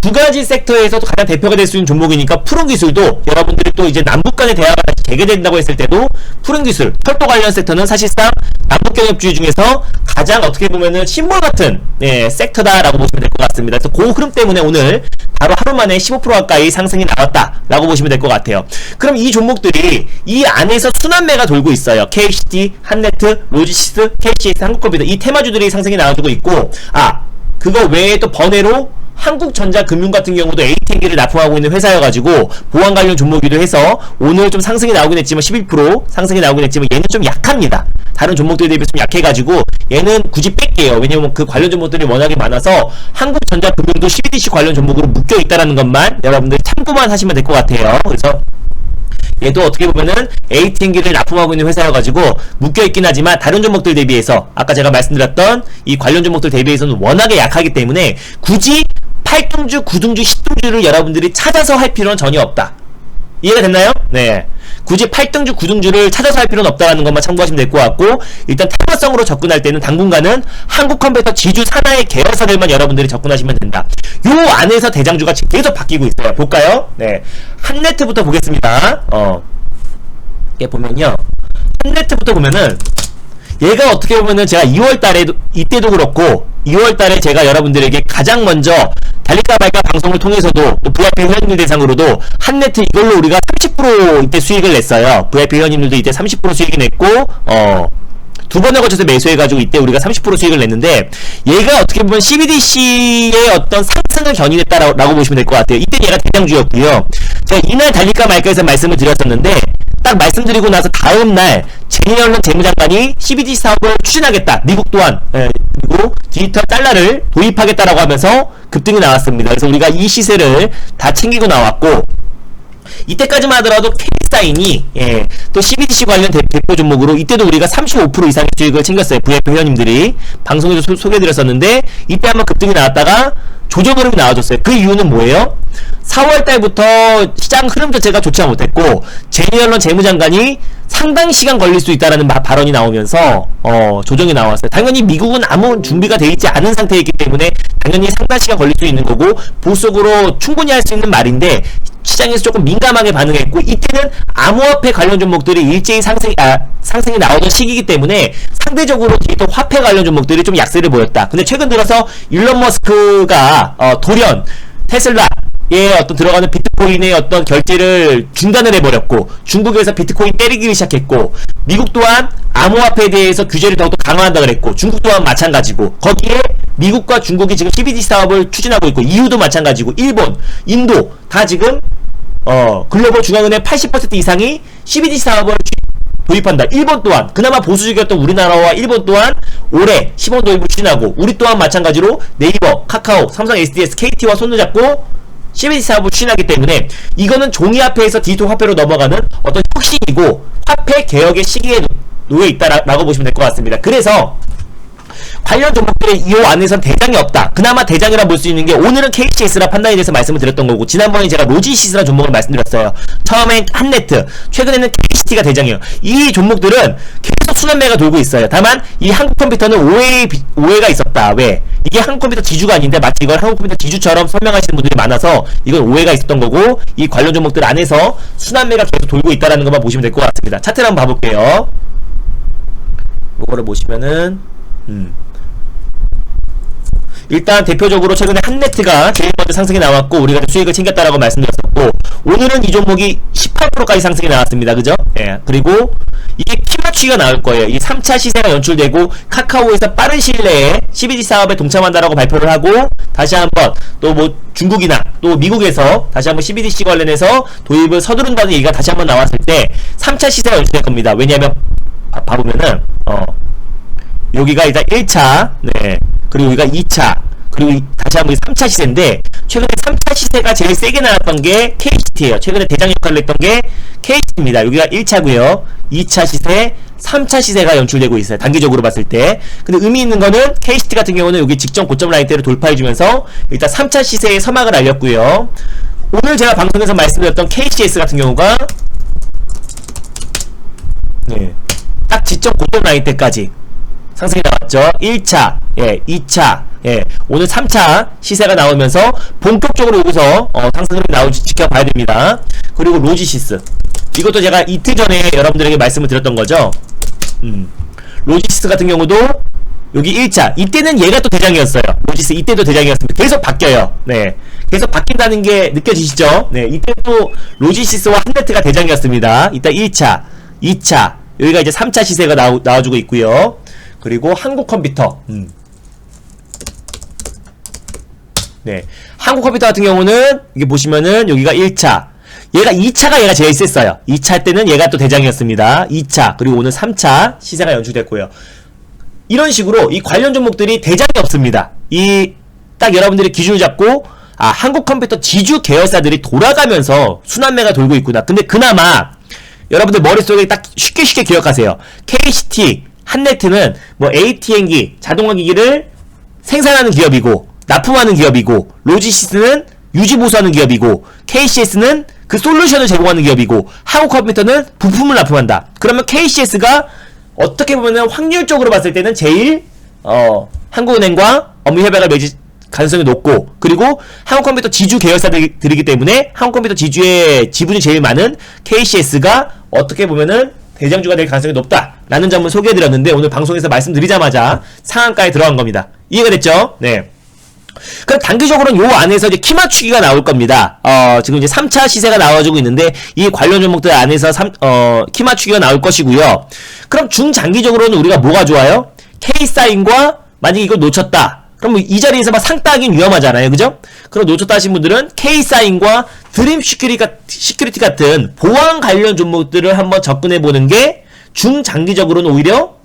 [SPEAKER 1] 두 가지 섹터에서도 가장 대표가 될 수 있는 종목이니까 푸른 기술도 여러분들이 또 이제 남북 간의 대화가 다시 재개된다고 했을 때도 푸른 기술, 철도 관련 섹터는 사실상 남북 경협주의 중에서 가장 어떻게 보면은 심볼 같은 섹터다라고 보시면 될 것 같습니다. 그래서 그 흐름 때문에 오늘 바로 하루 만에 15% 가까이 상승이 나왔다라고 보시면 될 것 같아요. 그럼 이 종목들이 이 안에서 순환매가 돌고 있어요. KCT, 한네트, 로지시스, KCS, 한국컴퓨터 이 테마주들이 상승이 나와주고 있고, 그거 외에 또 번외로 한국전자금융 같은 경우도 AT&T를 납품하고 있는 회사여가지고 보안 관련 종목이기도 해서 오늘 좀 상승이 나오긴 했지만 11% 상승이 나오긴 했지만 얘는 좀 약합니다. 다른 종목들 대비 좀 약해가지고 얘는 굳이 뺄게요. 왜냐면 그 관련 종목들이 워낙에 많아서 한국전자금융도 CBDC 관련 종목으로 묶여있다라는 것만 여러분들이 참고만 하시면 될 것 같아요. 그래서 얘도 어떻게 보면은 AT&T를 납품하고 있는 회사여가지고 묶여있긴 하지만 다른 종목들 대비해서 아까 제가 말씀드렸던 이 관련 종목들 대비해서는 워낙에 약하기 때문에 굳이 8등주, 9등주, 10등주를 여러분들이 찾아서 할 필요는 전혀 없다. 이해가 됐나요? 네. 굳이 8등주, 9등주를 찾아서 할 필요는 없다라는 것만 참고하시면 될 것 같고, 일단 테마성으로 접근할 때는 당분간은 한국컴퓨터 지주 산하의 계열사들만 여러분들이 접근하시면 된다. 요 안에서 대장주가 지금 계속 바뀌고 있어요. 볼까요? 네. 한네트부터 보겠습니다. 이게 보면요. 한네트부터 보면은 얘가 어떻게 보면은 제가 2월달에 이때도 그렇고 2월달에 제가 여러분들에게 가장 먼저 달릴까 말까 방송을 통해서도 또 VIP 회원님들 대상으로도 한네트 이걸로 우리가 30% 이때 수익을 냈어요. VIP 회원님들도 이때 30% 수익이 냈고 두 번에 걸쳐서 매수해가지고 이때 우리가 30% 수익을 냈는데 얘가 어떻게 보면 CBDC의 어떤 상승을 견인했다라고 보시면 될 것 같아요. 이때 얘가 대장주였고요. 제가 이날 달릴까 말까 해서 말씀을 드렸었는데 딱 말씀드리고 나서 다음날 제니얼런 재무장관이 CBDC 사업을 추진하겠다. 미국 또한 그리고 디지털 달러를 도입하겠다라고 하면서 급등이 나왔습니다. 그래서 우리가 이 시세를 다 챙기고 나왔고 이때까지만 하더라도 K사인이 또 CBDC 관련 대표 종목으로 이때도 우리가 35% 이상의 수익을 챙겼어요. VIP 회원님들이 방송에서 소개해드렸었는데 이때 한번 급등이 나왔다가 조정 흐름이 나와줬어요. 그 이유는 뭐예요? 4월달부터 시장 흐름 자체가 좋지 못했고 제니얼런 재무장관이 상당 시간 걸릴 수 있다라는 발언이 나오면서 조정이 나왔어요. 당연히 미국은 아무 준비가 돼 있지 않은 상태이기 때문에 당연히 상당 시간 걸릴 수 있는 거고 보수적으로 충분히 할 수 있는 말인데 시장에서 조금 민감하게 반응했고 이때는 암호화폐 관련 종목들이 일제히 상승이 나오던 시기이기 때문에 상대적으로 디지털 화폐 관련 종목들이 좀 약세를 보였다. 근데 최근 들어서 일론 머스크가 돌연 테슬라에 어떤 들어가는 비트코인의 어떤 결제를 중단을 해버렸고 중국에서 비트코인 때리기 시작했고 미국 또한 암호화폐에 대해서 규제를 더욱더 강화한다 그랬고 중국 또한 마찬가지고 거기에 미국과 중국이 지금 CBDC 사업을 추진하고 있고 EU도 마찬가지고 일본, 인도 다 지금 글로벌 중앙은행 80% 이상이 CBDC 사업을 도입한다. 일본 또한 그나마 보수적이었던 우리나라와 일본 또한 올해 시범 도입을 추진하고 우리 또한 마찬가지로 네이버, 카카오, 삼성, SDS, KT와 손을 잡고 CBDC 사업을 추진하기 때문에 이거는 종이화폐에서 디지털 화폐로 넘어가는 어떤 혁신이고 화폐 개혁의 시기에 놓여 있다라고 보시면 될 것 같습니다. 그래서 관련 종목들의 이 안에선 대장이 없다. 그나마 대장이라 볼 수 있는 게 오늘은 KCS라 판단에 대해서 말씀을 드렸던 거고 지난번에 제가 로지시스라 종목을 말씀드렸어요. 처음엔 한네트, 최근에는 KCT가 대장이에요. 이 종목들은 계속 순환매가 돌고 있어요. 다만 이 한국컴퓨터는 오해가 있었다. 왜? 이게 한국컴퓨터 지주가 아닌데 마치 이걸 한국컴퓨터 지주처럼 설명하시는 분들이 많아서 이건 오해가 있었던 거고 이 관련 종목들 안에서 순환매가 계속 돌고 있다는 것만 보시면 될 것 같습니다. 차트를 한번 봐볼게요. 이거를 보시면은 일단 대표적으로 최근에 한네트가 제일 먼저 상승이 나왔고 우리가 수익을 챙겼다라고 말씀드렸었고 오늘은 이 종목이 18%까지 상승이 나왔습니다. 그죠? 그리고 이게 키맞추기가 나올 거예요. 이 3차 시세가 연출되고 카카오에서 빠른 시일 내에 CBDC 사업에 동참한다라고 발표를 하고 다시 한번 또 뭐 중국이나 또 미국에서 다시 한번 CBDC 관련해서 도입을 서두른다는 얘기가 다시 한번 나왔을 때 3차 시세가 연출될 겁니다. 왜냐하면 봐보면은 여기가 일단 1차 그리고 여기가 2차 그리고 다시 한번 3차 시세인데 최근에 3차 시세가 제일 세게 나왔던 게 KCT예요. 최근에 대장 역할을 했던 게 KCT입니다. 여기가 1차고요 2차 시세 3차 시세가 연출되고 있어요. 단기적으로 봤을 때. 근데 의미 있는 거는 KCT 같은 경우는 여기 직전 고점 라인대를 돌파해주면서 일단 3차 시세의 서막을 알렸고요. 오늘 제가 방송에서 말씀드렸던 KCS 같은 경우가 딱 직전 고점 라인대까지 상승이 나왔죠. 1차, 예, 2차, 예, 오늘 3차 시세가 나오면서 본격적으로 여기서 상승을 나올지 지켜봐야 됩니다. 그리고 로지시스, 이것도 제가 이틀 전에 여러분들에게 말씀을 드렸던 거죠. 로지시스 같은 경우도 여기 1차, 이때는 얘가 또 대장이었어요. 로지시스 이때도 대장이었습니다. 계속 바뀌어요. 네, 계속 바뀐다는 게 느껴지시죠? 네, 이때 또 로지시스와 한네트가 대장이었습니다. 이따 1차, 2차, 여기가 이제 3차 시세가 나와주고 있고요. 그리고 한국컴퓨터, 네, 한국컴퓨터 같은 경우는 이게 보시면은 여기가 1차, 얘가 제일 셌어요. 2차 때는 얘가 또 대장이었습니다. 2차, 그리고 오늘 3차 시세가 연출됐고요. 이런 식으로 이 관련 종목들이 대장이 없습니다. 딱 여러분들이 기준을 잡고, 아, 한국컴퓨터 지주 계열사들이 돌아가면서 순환매가 돌고 있구나. 근데 그나마 여러분들 머릿속에 딱 쉽게 기억하세요. KCT, 한네트는 뭐 AT&기, 자동화기기를 생산하는 기업이고 납품하는 기업이고, 로지시스는 유지보수하는 기업이고, KCS는 그 솔루션을 제공하는 기업이고, 한국컴퓨터는 부품을 납품한다. 그러면 KCS가 어떻게 보면은 확률적으로 봤을 때는 제일 한국은행과 업무 협약을 맺을 가능성이 높고, 그리고 한국컴퓨터 지주 계열사들이기 때문에 한국컴퓨터 지주의 지분이 제일 많은 KCS가 어떻게 보면은 대장주가 될 가능성이 높다라는 점을 소개해드렸는데, 오늘 방송에서 말씀드리자마자 상한가에 들어간 겁니다. 이해가 됐죠? 네. 그럼 단기적으로는 요 안에서 이제 키 맞추기가 나올 겁니다. 지금 이제 3차 시세가 나와주고 있는데, 이 관련 종목들 안에서 키 맞추기가 나올 것이고요. 그럼 중장기적으로는 우리가 뭐가 좋아요? K사인과, 만약에 이걸 놓쳤다, 그럼 이 자리에서 막 상 따긴 위험하잖아요. 그죠? 그럼 놓쳤다 하신 분들은 K사인과 드림 시큐리티 같은 보안 관련 종목들을 한번 접근해 보는 게 중장기적으로는 오히려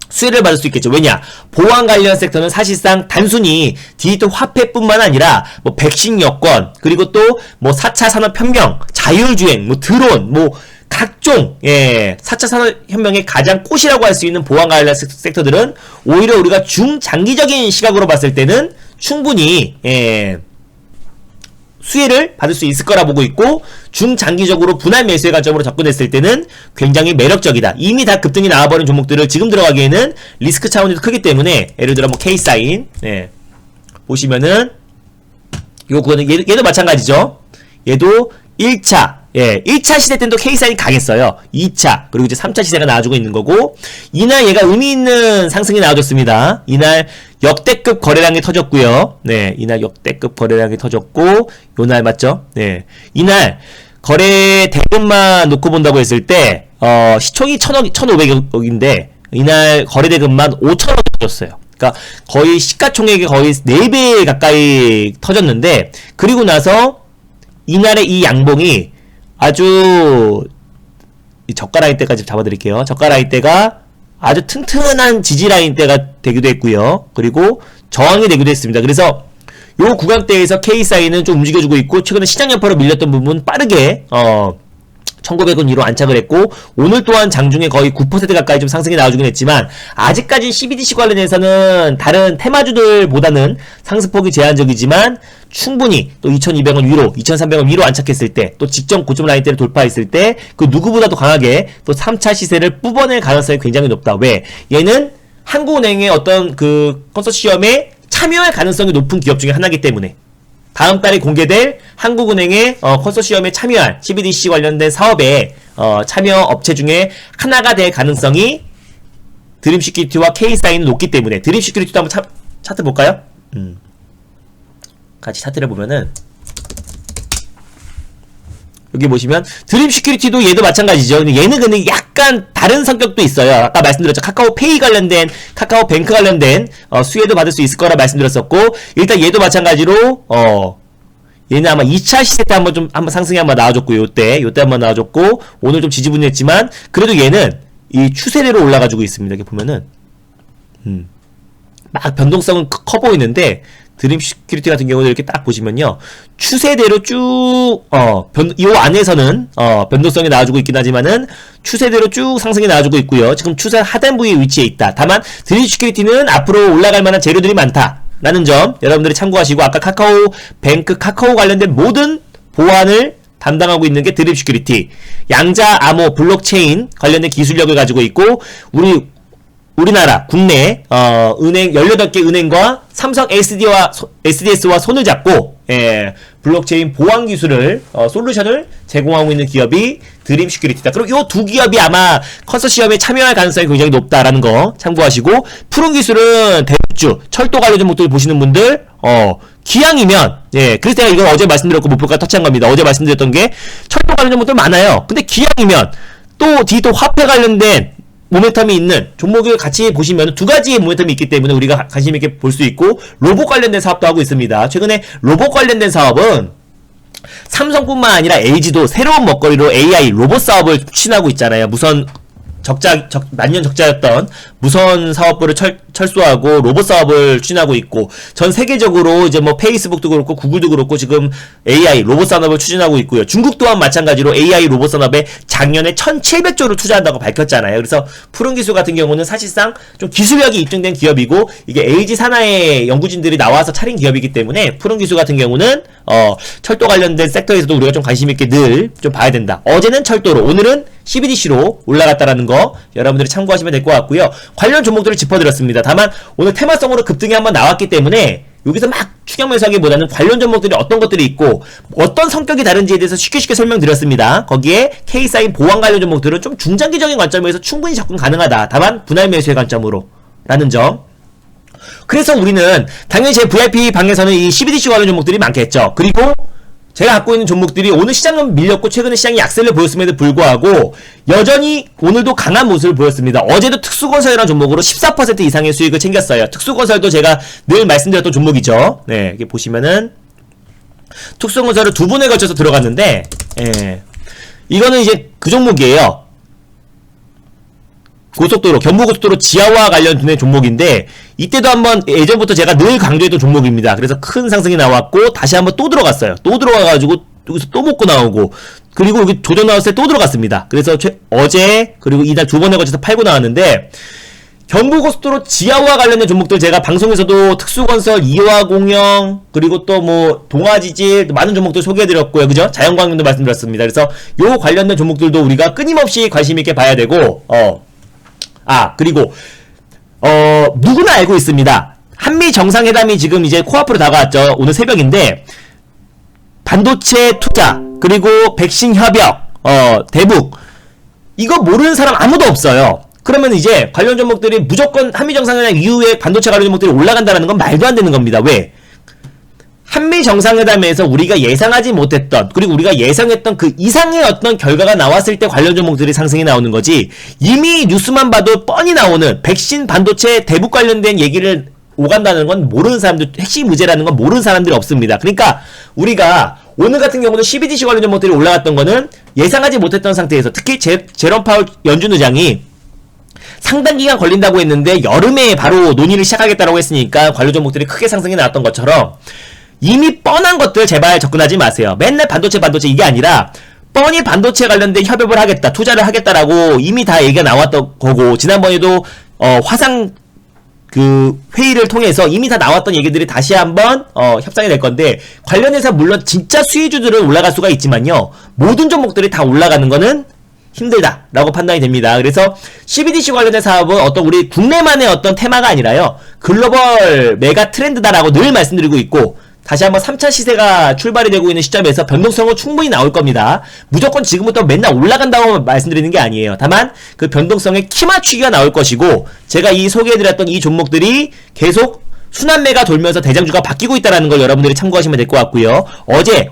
[SPEAKER 1] 수혜를 받을 수 있겠죠. 왜냐? 보안 관련 섹터는 사실상 단순히 디지털 화폐뿐만 아니라 뭐 백신 여권, 그리고 또 뭐 4차 산업혁명, 자율주행, 뭐 드론, 뭐 각종 4차 산업혁명의 가장 꽃이라고 할 수 있는 보안 관련 섹터들은 오히려 우리가 중장기적인 시각으로 봤을 때는 충분히 수혜를 받을 수 있을 거라 보고 있고, 중장기적으로 분할 매수의 관점으로 접근했을 때는 굉장히 매력적이다. 이미 다 급등이 나와버린 종목들을 지금 들어가기에는 리스크 차원이 크기 때문에, 예를 들어 뭐 K사인, 보시면은 요거는 얘도 마찬가지죠. 얘도 1차, 1차 시대 때는 또 K사인이 강했어요. 2차, 그리고 이제 3차 시세가 나와주고 있는 거고, 이날 얘가 의미있는 상승이 나와줬습니다. 이날 역대급 거래량이 터졌고요. 네, 이날 역대급 거래량이 터졌고, 요날 맞죠? 네, 이날 거래 대금만 놓고 본다고 했을 때, 시총이 1,500억인데, 이날 거래 대금만 5,000억이 터졌어요. 그러니까 거의 시가총액이 거의 4배 가까이 터졌는데, 그리고 나서 이날의 이 양봉이 아주 저가 라인 때까지 잡아드릴게요. 저가 라인 때가 아주 튼튼한 지지 라인 때가 되기도 했고요. 그리고 저항이 되기도 했습니다. 그래서 요 구간대에서 K사인은 좀 움직여주고 있고, 최근에 시장 여파로 밀렸던 부분 빠르게 1900원 위로 안착을 했고, 오늘 또한 장중에 거의 9% 가까이 좀 상승이 나와주긴 했지만, 아직까지 CBDC 관련해서는 다른 테마주들보다는 상승폭이 제한적이지만, 충분히 또 2200원 위로, 2300원 위로 안착했을 때, 또 직전 고점 라인대를 돌파했을 때, 그 누구보다도 강하게 또 3차 시세를 뽑아낼 가능성이 굉장히 높다. 왜? 얘는 한국은행의 어떤 그 컨소시엄에 참여할 가능성이 높은 기업 중에 하나이기 때문에, 다음 달에 공개될 한국은행의 컨소시엄에 참여할 CBDC 관련된 사업에 참여 업체 중에 하나가 될 가능성이 드림시큐리티와 K사인은 높기 때문에, 드림시큐리티도 한번 차트 볼까요? 같이 차트를 보면은 여기 보시면 드림시큐리티도 얘도 마찬가지죠. 근데 얘는 근데 약간 다른 성격도 있어요. 아까 말씀드렸죠. 카카오페이 관련된, 카카오뱅크 관련된 수혜도 받을 수 있을 거라 말씀드렸었고, 일단 얘도 마찬가지로 얘는 아마 2차 시세 때 한번 상승이 한번 나와줬고, 요때 한번 나와줬고, 오늘 좀 지지분했지만 그래도 얘는 이 추세대로 올라가지고 있습니다. 이렇게 보면은 막 변동성은 커 보이는데, 드림시큐리티 같은 경우는 이렇게 딱 보시면요, 추세대로 쭉 이 안에서는 변동성이 나와주고 있긴 하지만은 추세대로 쭉 상승이 나와주고 있고요. 지금 추세 하단 부위에 위치해 있다. 다만 드림시큐리티는 앞으로 올라갈 만한 재료들이 많다 라는 점 여러분들이 참고하시고, 아까 카카오뱅크, 카카오 관련된 모든 보안을 담당하고 있는 게 드림시큐리티, 양자 암호 블록체인 관련된 기술력을 가지고 있고, 우리 우리나라 국내 은행 18개 은행과 삼성 SDS와 손을 잡고 블록체인 보안 기술을 솔루션을 제공하고 있는 기업이 드림 시큐리티다. 그럼 이 두 기업이 아마 컨소시엄에 참여할 가능성이 굉장히 높다라는 거 참고하시고, 푸른 기술은 대북주, 철도 관련 종목들 보시는 분들 기왕이면 그래서 제가 이거 어제 말씀드렸고 목표가 터치한 겁니다. 어제 말씀드렸던 게 철도 관련 종목들 많아요. 근데 기왕이면 또 디지털 화폐 관련된 모멘텀이 있는 종목을 같이 보시면 두 가지의 모멘텀이 있기 때문에 우리가 관심 있게 볼 수 있고, 로봇 관련된 사업도 하고 있습니다. 최근에 로봇 관련된 사업은 삼성뿐만 아니라 LG도 새로운 먹거리로 AI 로봇 사업을 추진하고 있잖아요. 만년 적자였던 무선 사업부를 철수하고 로봇 사업을 추진하고 있고, 전 세계적으로 이제 뭐 페이스북도 그렇고 구글도 그렇고 지금 AI 로봇 산업을 추진하고 있고요. 중국 또한 마찬가지로 AI 로봇 산업에 작년에 1,700조를 투자한다고 밝혔잖아요. 그래서 푸른 기술 같은 경우는 사실상 좀 기술력이 입증된 기업이고, 이게 LG 산하의 연구진들이 나와서 차린 기업이기 때문에 푸른 기술 같은 경우는 철도 관련된 섹터에서도 우리가 좀 관심 있게 늘 좀 봐야 된다. 어제는 철도로, 오늘은 CBDC로 올라갔다라는 거 여러분들이 참고하시면 될 것 같고요. 관련 종목들을 짚어드렸습니다. 다만 오늘 테마성으로 급등이 한번 나왔기 때문에 여기서 막 추격 매수하기보다는 관련 종목들이 어떤 것들이 있고 어떤 성격이 다른지에 대해서 쉽게 설명드렸습니다. 거기에 K사인 보안 관련 종목들은 좀 중장기적인 관점에서 충분히 접근 가능하다. 다만 분할 매수의 관점으로 라는 점. 그래서 우리는 당연히 제 VIP 방에서는 이 CBDC 관련 종목들이 많겠죠. 그리고 제가 갖고 있는 종목들이 오늘 시장은 밀렸고 최근에 시장이 약세를 보였음에도 불구하고 여전히 오늘도 강한 모습을 보였습니다. 어제도 특수건설이라는 종목으로 14% 이상의 수익을 챙겼어요. 특수건설도 제가 늘 말씀드렸던 종목이죠. 네, 이렇게 보시면은 특수건설을 두 번에 걸쳐서 들어갔는데, 이거는 이제 그 종목이에요. 고속도로, 경부고속도로 지하화 관련된 종목인데, 이때도 한번 예전부터 제가 늘 강조했던 종목입니다. 그래서 큰 상승이 나왔고 다시 한번 또 들어갔어요. 또 들어가가지고 여기서 또 먹고 나오고, 그리고 여기 조정 나왔을 때 또 들어갔습니다. 그래서 어제 그리고 이날 두 번에 걸쳐서 팔고 나왔는데, 경부고속도로 지하화 관련된 종목들 제가 방송에서도 특수건설, 이화공영, 그리고 또 뭐 동아지질 많은 종목들 소개해드렸고요. 그죠? 자연광명도 말씀드렸습니다. 그래서 요 관련된 종목들도 우리가 끊임없이 관심 있게 봐야 되고, 그리고 누구나 알고 있습니다. 한미 정상회담이 지금 이제 코앞으로 다가왔죠. 오늘 새벽인데, 반도체 투자, 그리고 백신 협력, 대북, 이거 모르는 사람 아무도 없어요. 그러면 이제 관련 종목들이 무조건 한미 정상회담 이후에 반도체 관련 종목들이 올라간다는 건 말도 안 되는 겁니다. 왜? 한미 정상회담에서 우리가 예상하지 못했던, 그리고 우리가 예상했던 그 이상의 어떤 결과가 나왔을 때 관련 종목들이 상승이 나오는 거지, 이미 뉴스만 봐도 뻔히 나오는 백신, 반도체, 대북 관련된 얘기를 오간다는 건 모르는 사람들, 핵심 의제라는 건 모르는 사람들이 없습니다. 그러니까 우리가 오늘 같은 경우는 CBDC 관련 종목들이 올라갔던 거는 예상하지 못했던 상태에서, 특히 제롬 파월 연준 의장이 상당 기간 걸린다고 했는데 여름에 바로 논의를 시작하겠다고 했으니까 관련 종목들이 크게 상승이 나왔던 것처럼, 이미 뻔한 것들 제발 접근하지 마세요. 맨날 반도체 이게 아니라 뻔히 반도체 관련된 협업을 하겠다, 투자를 하겠다라고 이미 다 얘기가 나왔던 거고, 지난번에도 화상 그 회의를 통해서 이미 다 나왔던 얘기들이 다시 한번 협상이 될 건데, 관련해서 물론 진짜 수혜주들은 올라갈 수가 있지만요, 모든 종목들이 다 올라가는 거는 힘들다라고 판단이 됩니다. 그래서 CBDC 관련된 사업은 어떤 우리 국내만의 어떤 테마가 아니라요, 글로벌 메가 트렌드다라고 늘 말씀드리고 있고, 다시 한번 3차 시세가 출발이 되고 있는 시점에서 변동성은 충분히 나올 겁니다. 무조건 지금부터 맨날 올라간다고 말씀드리는 게 아니에요. 다만 그 변동성의 키 맞추기가 나올 것이고, 제가 이 소개해드렸던 이 종목들이 계속 순환매가 돌면서 대장주가 바뀌고 있다는 걸 여러분들이 참고하시면 될 것 같고요.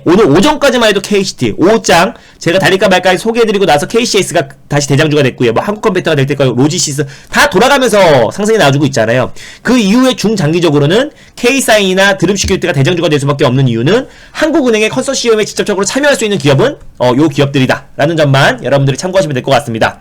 [SPEAKER 1] 오늘 오전까지만 해도 KCT 5장 제가 달릴까 말까 소개해드리고 나서 KCS가 다시 대장주가 됐고요. 뭐 한국컴퓨터가 될 때까지 로지시스 다 돌아가면서 상승이 나와주고 있잖아요. 그 이후에 중장기적으로는 K사인이나 드림시큐리티가 대장주가 될 수밖에 없는 이유는 한국은행의 컨소시엄에 직접적으로 참여할 수 있는 기업은 요 기업들이다 라는 점만 여러분들이 참고하시면 될 것 같습니다.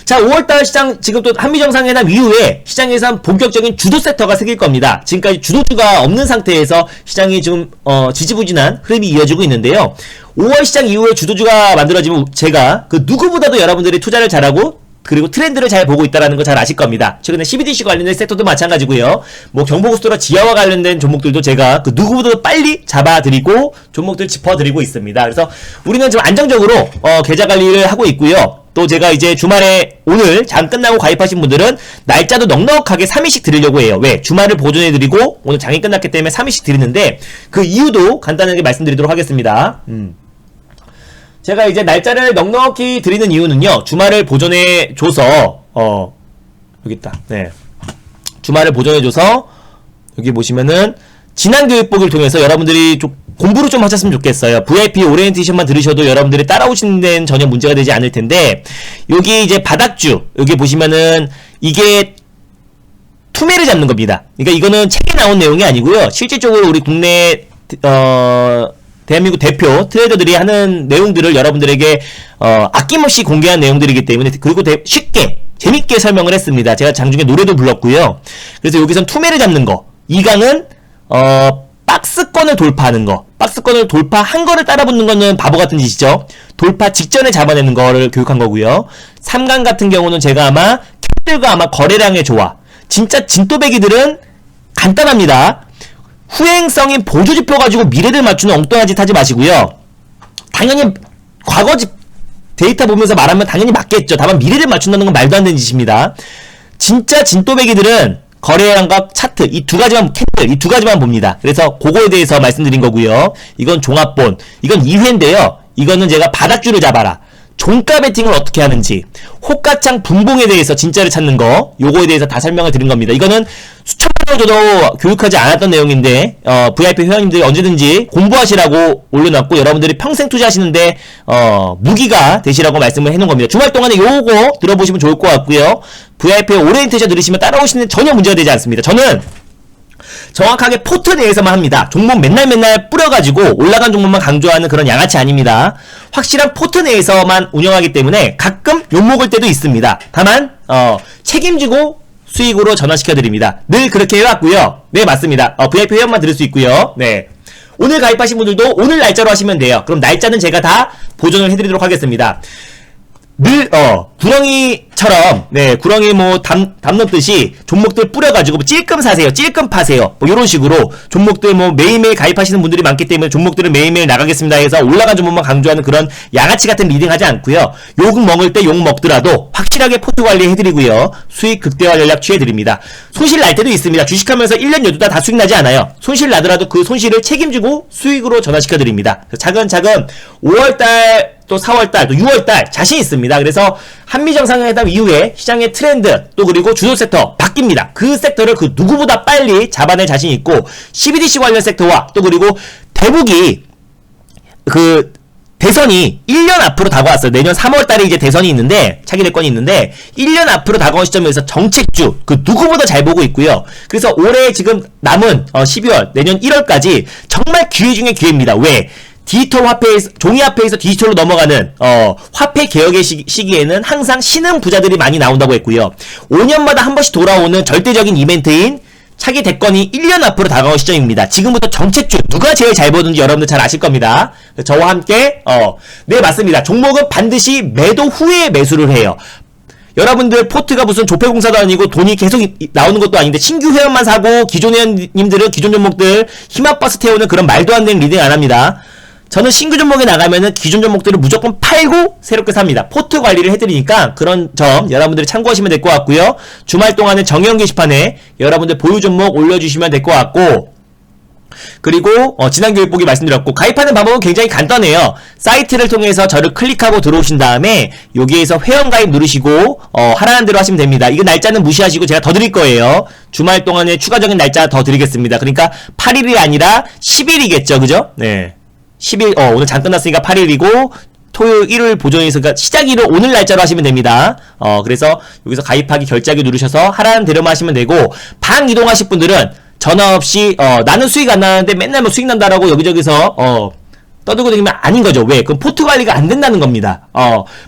[SPEAKER 1] 자, 5월달 시장, 지금 또 한미정상회담 이후에 시장에서 본격적인 주도 섹터가 생길 겁니다. 지금까지 주도주가 없는 상태에서 시장이 지금 지지부진한 흐름이 이어지고 있는데요. 5월 시장 이후에 주도주가 만들어지면 제가 그 누구보다도 여러분들이 투자를 잘하고 그리고 트렌드를 잘 보고 있다는 거 잘 아실 겁니다. 최근에 CBDC 관련된 섹터도 마찬가지고요. 뭐 경부고속도로 지하화 관련된 종목들도 제가 그 누구보다도 빨리 잡아드리고 종목들 짚어드리고 있습니다. 그래서 우리는 지금 안정적으로 계좌 관리를 하고 있고요. 또 제가 이제 주말에 오늘 장 끝나고 가입하신 분들은 날짜도 넉넉하게 3일씩 드리려고 해요. 왜? 주말을 보존해드리고 오늘 장이 끝났기 때문에 3일씩 드리는데 그 이유도 간단하게 말씀드리도록 하겠습니다. 제가 이제 날짜를 넉넉히 드리는 이유는요. 주말을 보존해줘서 여기 있다. 네. 주말을 보존해줘서 여기 보시면은 진한 교육복을 통해서 여러분들이 좀 공부를 좀 하셨으면 좋겠어요. VIP 오리엔테이션만 들으셔도 여러분들이 따라오시는 데는 전혀 문제가 되지 않을 텐데, 여기 이제 바닥주, 여기 보시면은 이게 투매를 잡는 겁니다. 그러니까 이거는 책에 나온 내용이 아니고요. 실질적으로 우리 국내 대한민국 대표 트레이더들이 하는 내용들을 여러분들에게 아낌없이 공개한 내용들이기 때문에, 그리고 쉽게 재밌게 설명을 했습니다. 제가 장중에 노래도 불렀고요. 그래서 여기선 투매를 잡는 거, 2강은 박스권을 돌파하는 거, 박스권을 돌파한 거를 따라붙는 거는 바보 같은 짓이죠. 돌파 직전에 잡아내는 거를 교육한 거고요. 3강 같은 경우는 제가 아마 캡들과 아마 거래량의 조화, 진짜 진또배기들은 간단합니다. 후행성인 보조지표 가지고 미래를 맞추는 엉뚱한 짓 하지 마시고요. 당연히 과거 데이터 보면서 말하면 당연히 맞겠죠. 다만 미래를 맞춘다는 건 말도 안 되는 짓입니다. 진짜 진또배기들은 거래량과 차트, 이 두 가지만, 캔들, 이 두 가지만 봅니다. 그래서 그거에 대해서 말씀드린 거고요. 이건 종합본, 이건 2회인데요. 이거는 제가 바닥줄을 잡아라, 종가 베팅을 어떻게 하는지, 호가창 분봉에 대해서 진짜를 찾는 거, 요거에 대해서 다 설명을 드린 겁니다. 이거는 수천만 원 줘도 교육하지 않았던 내용인데, VIP 회원님들이 언제든지 공부하시라고 올려놨고, 여러분들이 평생 투자하시는데, 무기가 되시라고 말씀을 해놓은 겁니다. 주말 동안에 요거 들어보시면 좋을 것 같고요. VIP 오리엔테이션 들으시면 따라오시는 전혀 문제가 되지 않습니다. 저는 정확하게 포트 내에서만 합니다. 종목 맨날 뿌려가지고 올라간 종목만 강조하는 그런 양아치 아닙니다. 확실한 포트 내에서만 운영하기 때문에 가끔 욕먹을 때도 있습니다. 다만 책임지고 수익으로 전환시켜드립니다. 늘 그렇게 해왔고요. 네, 맞습니다. VIP 회원만 들을 수 있고요. 네, 오늘 가입하신 분들도 오늘 날짜로 하시면 돼요. 그럼 날짜는 제가 다 보존을 해드리도록 하겠습니다. 늘 구렁이처럼, 네, 구렁이 뭐 담 넣듯이 종목들 뿌려가지고 뭐 찔끔 사세요, 찔끔 파세요, 뭐 요런 식으로 종목들 뭐 매일매일 가입하시는 분들이 많기 때문에 종목들은 매일매일 나가겠습니다 해서 올라간 종목만 강조하는 그런 양아치 같은 리딩 하지 않고요. 욕 먹을 때 욕 먹더라도 확실하게 포트 관리 해드리고요. 수익 극대화 전략 취해드립니다. 손실 날 때도 있습니다. 주식하면서 1년 여두다 다 수익 나지 않아요. 손실 나더라도 그 손실을 책임지고 수익으로 전환시켜드립니다. 차근차근 5월달 또 4월달, 또 6월달 자신 있습니다. 그래서 한미정상회담 이후에 시장의 트렌드, 또 그리고 주도 섹터 바뀝니다. 그 섹터를 그 누구보다 빨리 잡아낼 자신 있고, CBDC 관련 섹터와 또 그리고 대북이 그 대선이 1년 앞으로 다가왔어요. 내년 3월달에 이제 대선이 있는데, 차기 대권이 있는데 1년 앞으로 다가온 시점에서 정책주 그 누구보다 잘 보고 있고요. 그래서 올해 지금 남은 12월, 내년 1월까지 정말 기회 중에 기회입니다. 왜? 디지털 화폐에서, 종이 화폐에서 디지털로 넘어가는 화폐 개혁의 시기에는 항상 신흥 부자들이 많이 나온다고 했고요. 5년마다 한 번씩 돌아오는 절대적인 이벤트인 차기 대권이 1년 앞으로 다가올 시점입니다. 지금부터 정책주 누가 제일 잘 보는지 여러분들 잘 아실 겁니다. 저와 함께 네, 맞습니다. 종목은 반드시 매도 후에 매수를 해요. 여러분들 포트가 무슨 조폐공사도 아니고 돈이 계속 나오는 것도 아닌데 신규 회원만 사고 기존 회원님들은 기존 종목들 희망버스 태우는 그런 말도 안 되는 리딩 안 합니다. 저는 신규 종목에 나가면은 기존 종목들을 무조건 팔고 새롭게 삽니다. 포트 관리를 해드리니까 그런 점 여러분들이 참고하시면 될 것 같고요. 주말 동안은 정형 게시판에 여러분들 보유 종목 올려주시면 될 것 같고, 그리고 지난 교육보기 말씀드렸고, 가입하는 방법은 굉장히 간단해요. 사이트를 통해서 저를 클릭하고 들어오신 다음에 여기에서 회원가입 누르시고 하라는 대로 하시면 됩니다. 이거 날짜는 무시하시고 제가 더 드릴 거예요. 주말 동안에 추가적인 날짜 더 드리겠습니다. 그러니까 8일이 아니라 10일이겠죠, 그죠? 네, 10일, 오늘 장 끝났으니까 8일이고, 토요일, 일요일 보존해서, 그러니까 시작일을 오늘 날짜로 하시면 됩니다. 그래서 여기서 가입하기 결제하기 누르셔서 하라는 대로만 하시면 되고, 방 이동하실 분들은 전화 없이, 나는 수익 안 나는데 맨날 뭐 수익 난다라고 여기저기서, 떠들고 다니면 아닌 거죠. 왜? 그럼 포트 관리가 안 된다는 겁니다.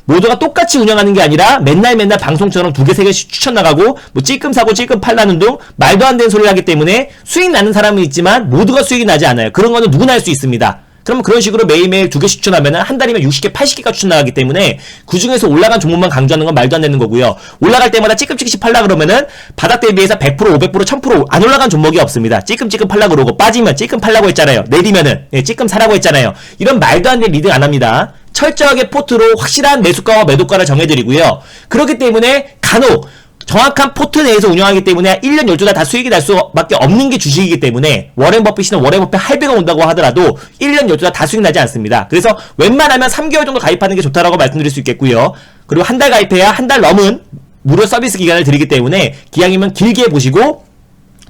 [SPEAKER 1] 모두가 똑같이 운영하는 게 아니라 맨날 방송처럼 2개, 3개씩 추천 나가고, 뭐 찔끔 사고 찔끔 팔라는 등 말도 안 되는 소리를 하기 때문에 수익 나는 사람은 있지만 모두가 수익이 나지 않아요. 그런 거는 누구나 할 수 있습니다. 그러면 그런 식으로 매일매일 2개 추천하면은 한 달이면 60개, 80개가 추천 나가기 때문에 그 중에서 올라간 종목만 강조하는 건 말도 안 되는 거고요. 올라갈 때마다 찌끔찌끔씩 팔라 그러면은 바닥 대비해서 100%, 500%, 1000%안 올라간 종목이 없습니다. 찌끔찌끔 팔라 그러고, 빠지면 찌끔 팔라고 했잖아요. 내리면은 찌끔 사라고 했잖아요. 이런 말도 안 되는 리딩 안 합니다. 철저하게 포트로 확실한 매수가와 매도가를 정해드리고요. 그렇기 때문에 간혹 정확한 포트 내에서 운영하기 때문에 1년 12달 다 수익이 날 수밖에 없는 게 주식이기 때문에 워렌 버핏이나 워렌 버핏 할배가 온다고 하더라도 1년 12달 다 수익 나지 않습니다. 그래서 웬만하면 3개월 정도 가입하는 게 좋다라고 말씀드릴 수 있겠고요. 그리고 한 달 가입해야 한 달 넘은 무료 서비스 기간을 드리기 때문에 기왕이면 길게 보시고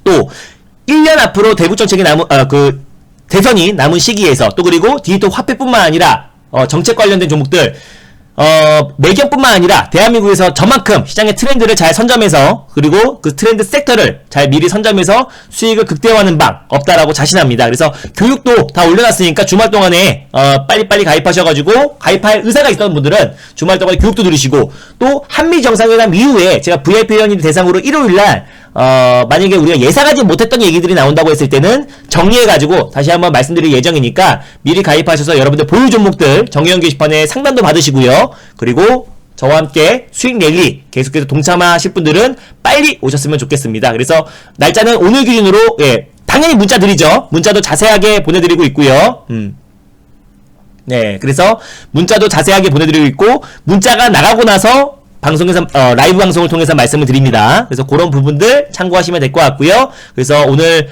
[SPEAKER 1] 또 1년 앞으로 대북 정책이 대선이 남은 시기에서 또 그리고 디지털 화폐뿐만 아니라 정책 관련된 종목들 매경뿐만 아니라 대한민국에서 저만큼 시장의 트렌드를 잘 선점해서 그리고 그 트렌드 섹터를 잘 미리 선점해서 수익을 극대화하는 방 없다라고 자신합니다. 그래서 교육도 다 올려놨으니까 주말 동안에 빨리빨리 가입하셔가지고 가입할 의사가 있던 분들은 주말 동안에 교육도 들으시고 또 한미 정상회담 이후에 제가 VIP 회원님 대상으로 일요일날 만약에 우리가 예상하지 못했던 얘기들이 나온다고 했을 때는 정리해가지고 다시 한번 말씀드릴 예정이니까 미리 가입하셔서 여러분들 보유 종목들 정의원 게시판에 상담도 받으시고요. 그리고 저와 함께 수익 랠리 계속해서 동참하실 분들은 빨리 오셨으면 좋겠습니다. 그래서 날짜는 오늘 기준으로 당연히 문자 드리죠. 문자도 자세하게 보내드리고 있고요. 네, 그래서 문자도 자세하게 보내드리고 있고 문자가 나가고 나서 방송에서 라이브 방송을 통해서 말씀을 드립니다. 그래서 그런 부분들 참고하시면 될 것 같고요. 그래서 오늘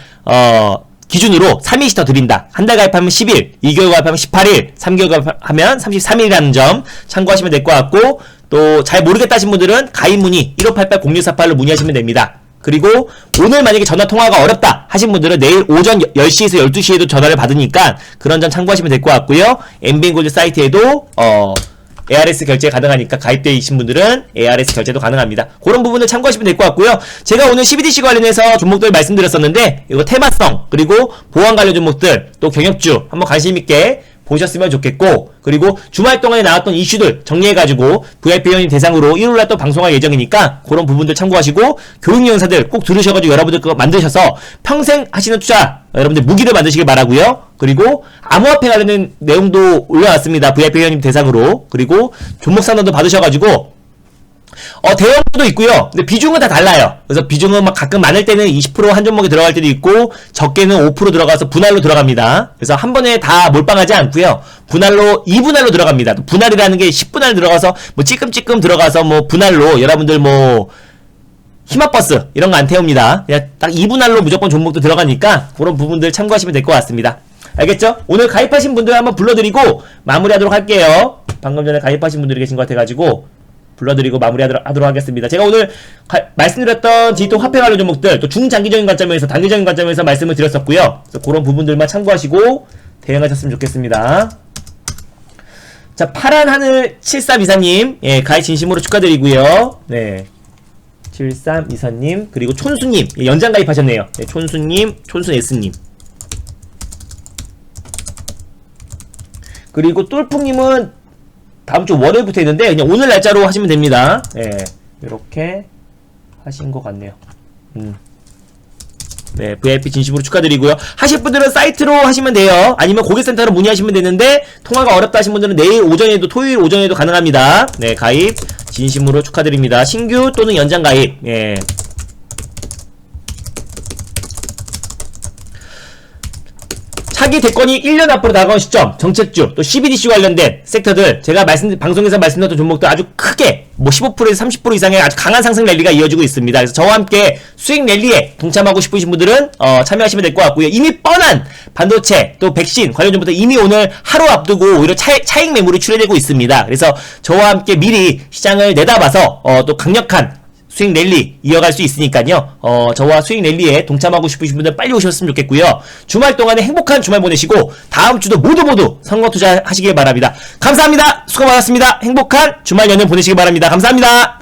[SPEAKER 1] 기준으로 3일씩 더 드린다. 한 달 가입하면 10일, 2개월 가입하면 18일, 3개월 가입하면 33일이라는 점 참고하시면 될 것 같고 또 잘 모르겠다 하신 분들은 가입 문의 1588-0648로 문의하시면 됩니다. 그리고 오늘 만약에 전화 통화가 어렵다 하신 분들은 내일 오전 10시에서 12시에도 전화를 받으니까 그런 점 참고하시면 될 것 같고요. MBN골드 사이트에도 ARS 결제 가능하니까 가입되어 계신 분들은 ARS 결제도 가능합니다. 그런 부분을 참고하시면 될 것 같고요. 제가 오늘 CBDC 관련해서 종목들 말씀드렸었는데 이거 테마성 그리고 보안 관련 종목들 또 경협주 한번 관심있게 보셨으면 좋겠고 그리고 주말 동안에 나왔던 이슈들 정리해가지고 VIP 회원님 대상으로 일요일날 또 방송할 예정이니까 그런 부분들 참고하시고 교육 영상들 꼭 들으셔가지고 여러분들 그거 만드셔서 평생 하시는 투자 여러분들 무기를 만드시길 바라고요. 그리고 암호화폐 관련된 내용도 올려놨습니다. VIP 회원님 대상으로. 그리고 종목 상담도 받으셔가지고 대형도 있고요. 근데 비중은 다 달라요. 그래서 비중은 막 가끔 많을 때는 20% 한 종목에 들어갈 때도 있고 적게는 5% 들어가서 분할로 들어갑니다. 그래서 한 번에 다 몰빵하지 않고요. 분할로 2분할로 들어갑니다. 분할이라는 게 10분할 들어가서 뭐 찌끔찌끔 들어가서 뭐 분할로 여러분들 뭐 히마버스 이런 거 안 태웁니다. 그냥 딱 2분할로 무조건 종목도 들어가니까 그런 부분들 참고하시면 될 것 같습니다. 알겠죠? 오늘 가입하신 분들 한번 불러드리고 마무리하도록 할게요. 방금 전에 가입하신 분들이 계신 것 같아가지고 불러드리고 마무리하도록 하겠습니다. 제가 오늘 말씀드렸던 디지털 화폐 관련 종목들 또 중장기적인 관점에서 단기적인 관점에서 말씀을 드렸었고요. 그래서 그런 부분들만 참고하시고 대응하셨으면 좋겠습니다. 자, 파란 하늘 7324님 가입 진심으로 축하드리고요. 네, 7324님 그리고 촌수님 연장 가입하셨네요. 네, 촌수님, 촌수S님 그리고 똘풍님은 다음주 월요일부터 있는데 그냥 오늘 날짜로 하시면 됩니다. 예, 이렇게 하신 것 같네요. 네, VIP 진심으로 축하드리고요. 하실 분들은 사이트로 하시면 돼요. 아니면 고객센터로 문의하시면 되는데 통화가 어렵다 하신 분들은 내일 오전에도 토요일 오전에도 가능합니다. 네, 가입 진심으로 축하드립니다. 신규 또는 연장 가입. 예. 차기 대권이 1년 앞으로 다가온 시점, 정책주, 또 CBDC 관련된 섹터들, 제가 방송에서 말씀드렸던 종목들 아주 크게, 뭐 15%에서 30% 이상의 아주 강한 상승 랠리가 이어지고 있습니다. 그래서 저와 함께 수익 랠리에 동참하고 싶으신 분들은, 참여하시면 될 것 같고요. 이미 뻔한 반도체, 또 백신 관련 종목들 이미 오늘 하루 앞두고 오히려 차익 매물이 출회되고 있습니다. 그래서 저와 함께 미리 시장을 내다봐서, 또 강력한 수익 랠리 이어갈 수 있으니까요. 저와 수익 랠리에 동참하고 싶으신 분들 빨리 오셨으면 좋겠고요. 주말 동안에 행복한 주말 보내시고 다음 주도 모두 선거 투자 하시길 바랍니다. 감사합니다. 수고 많았습니다. 행복한 주말 연휴 보내시길 바랍니다. 감사합니다.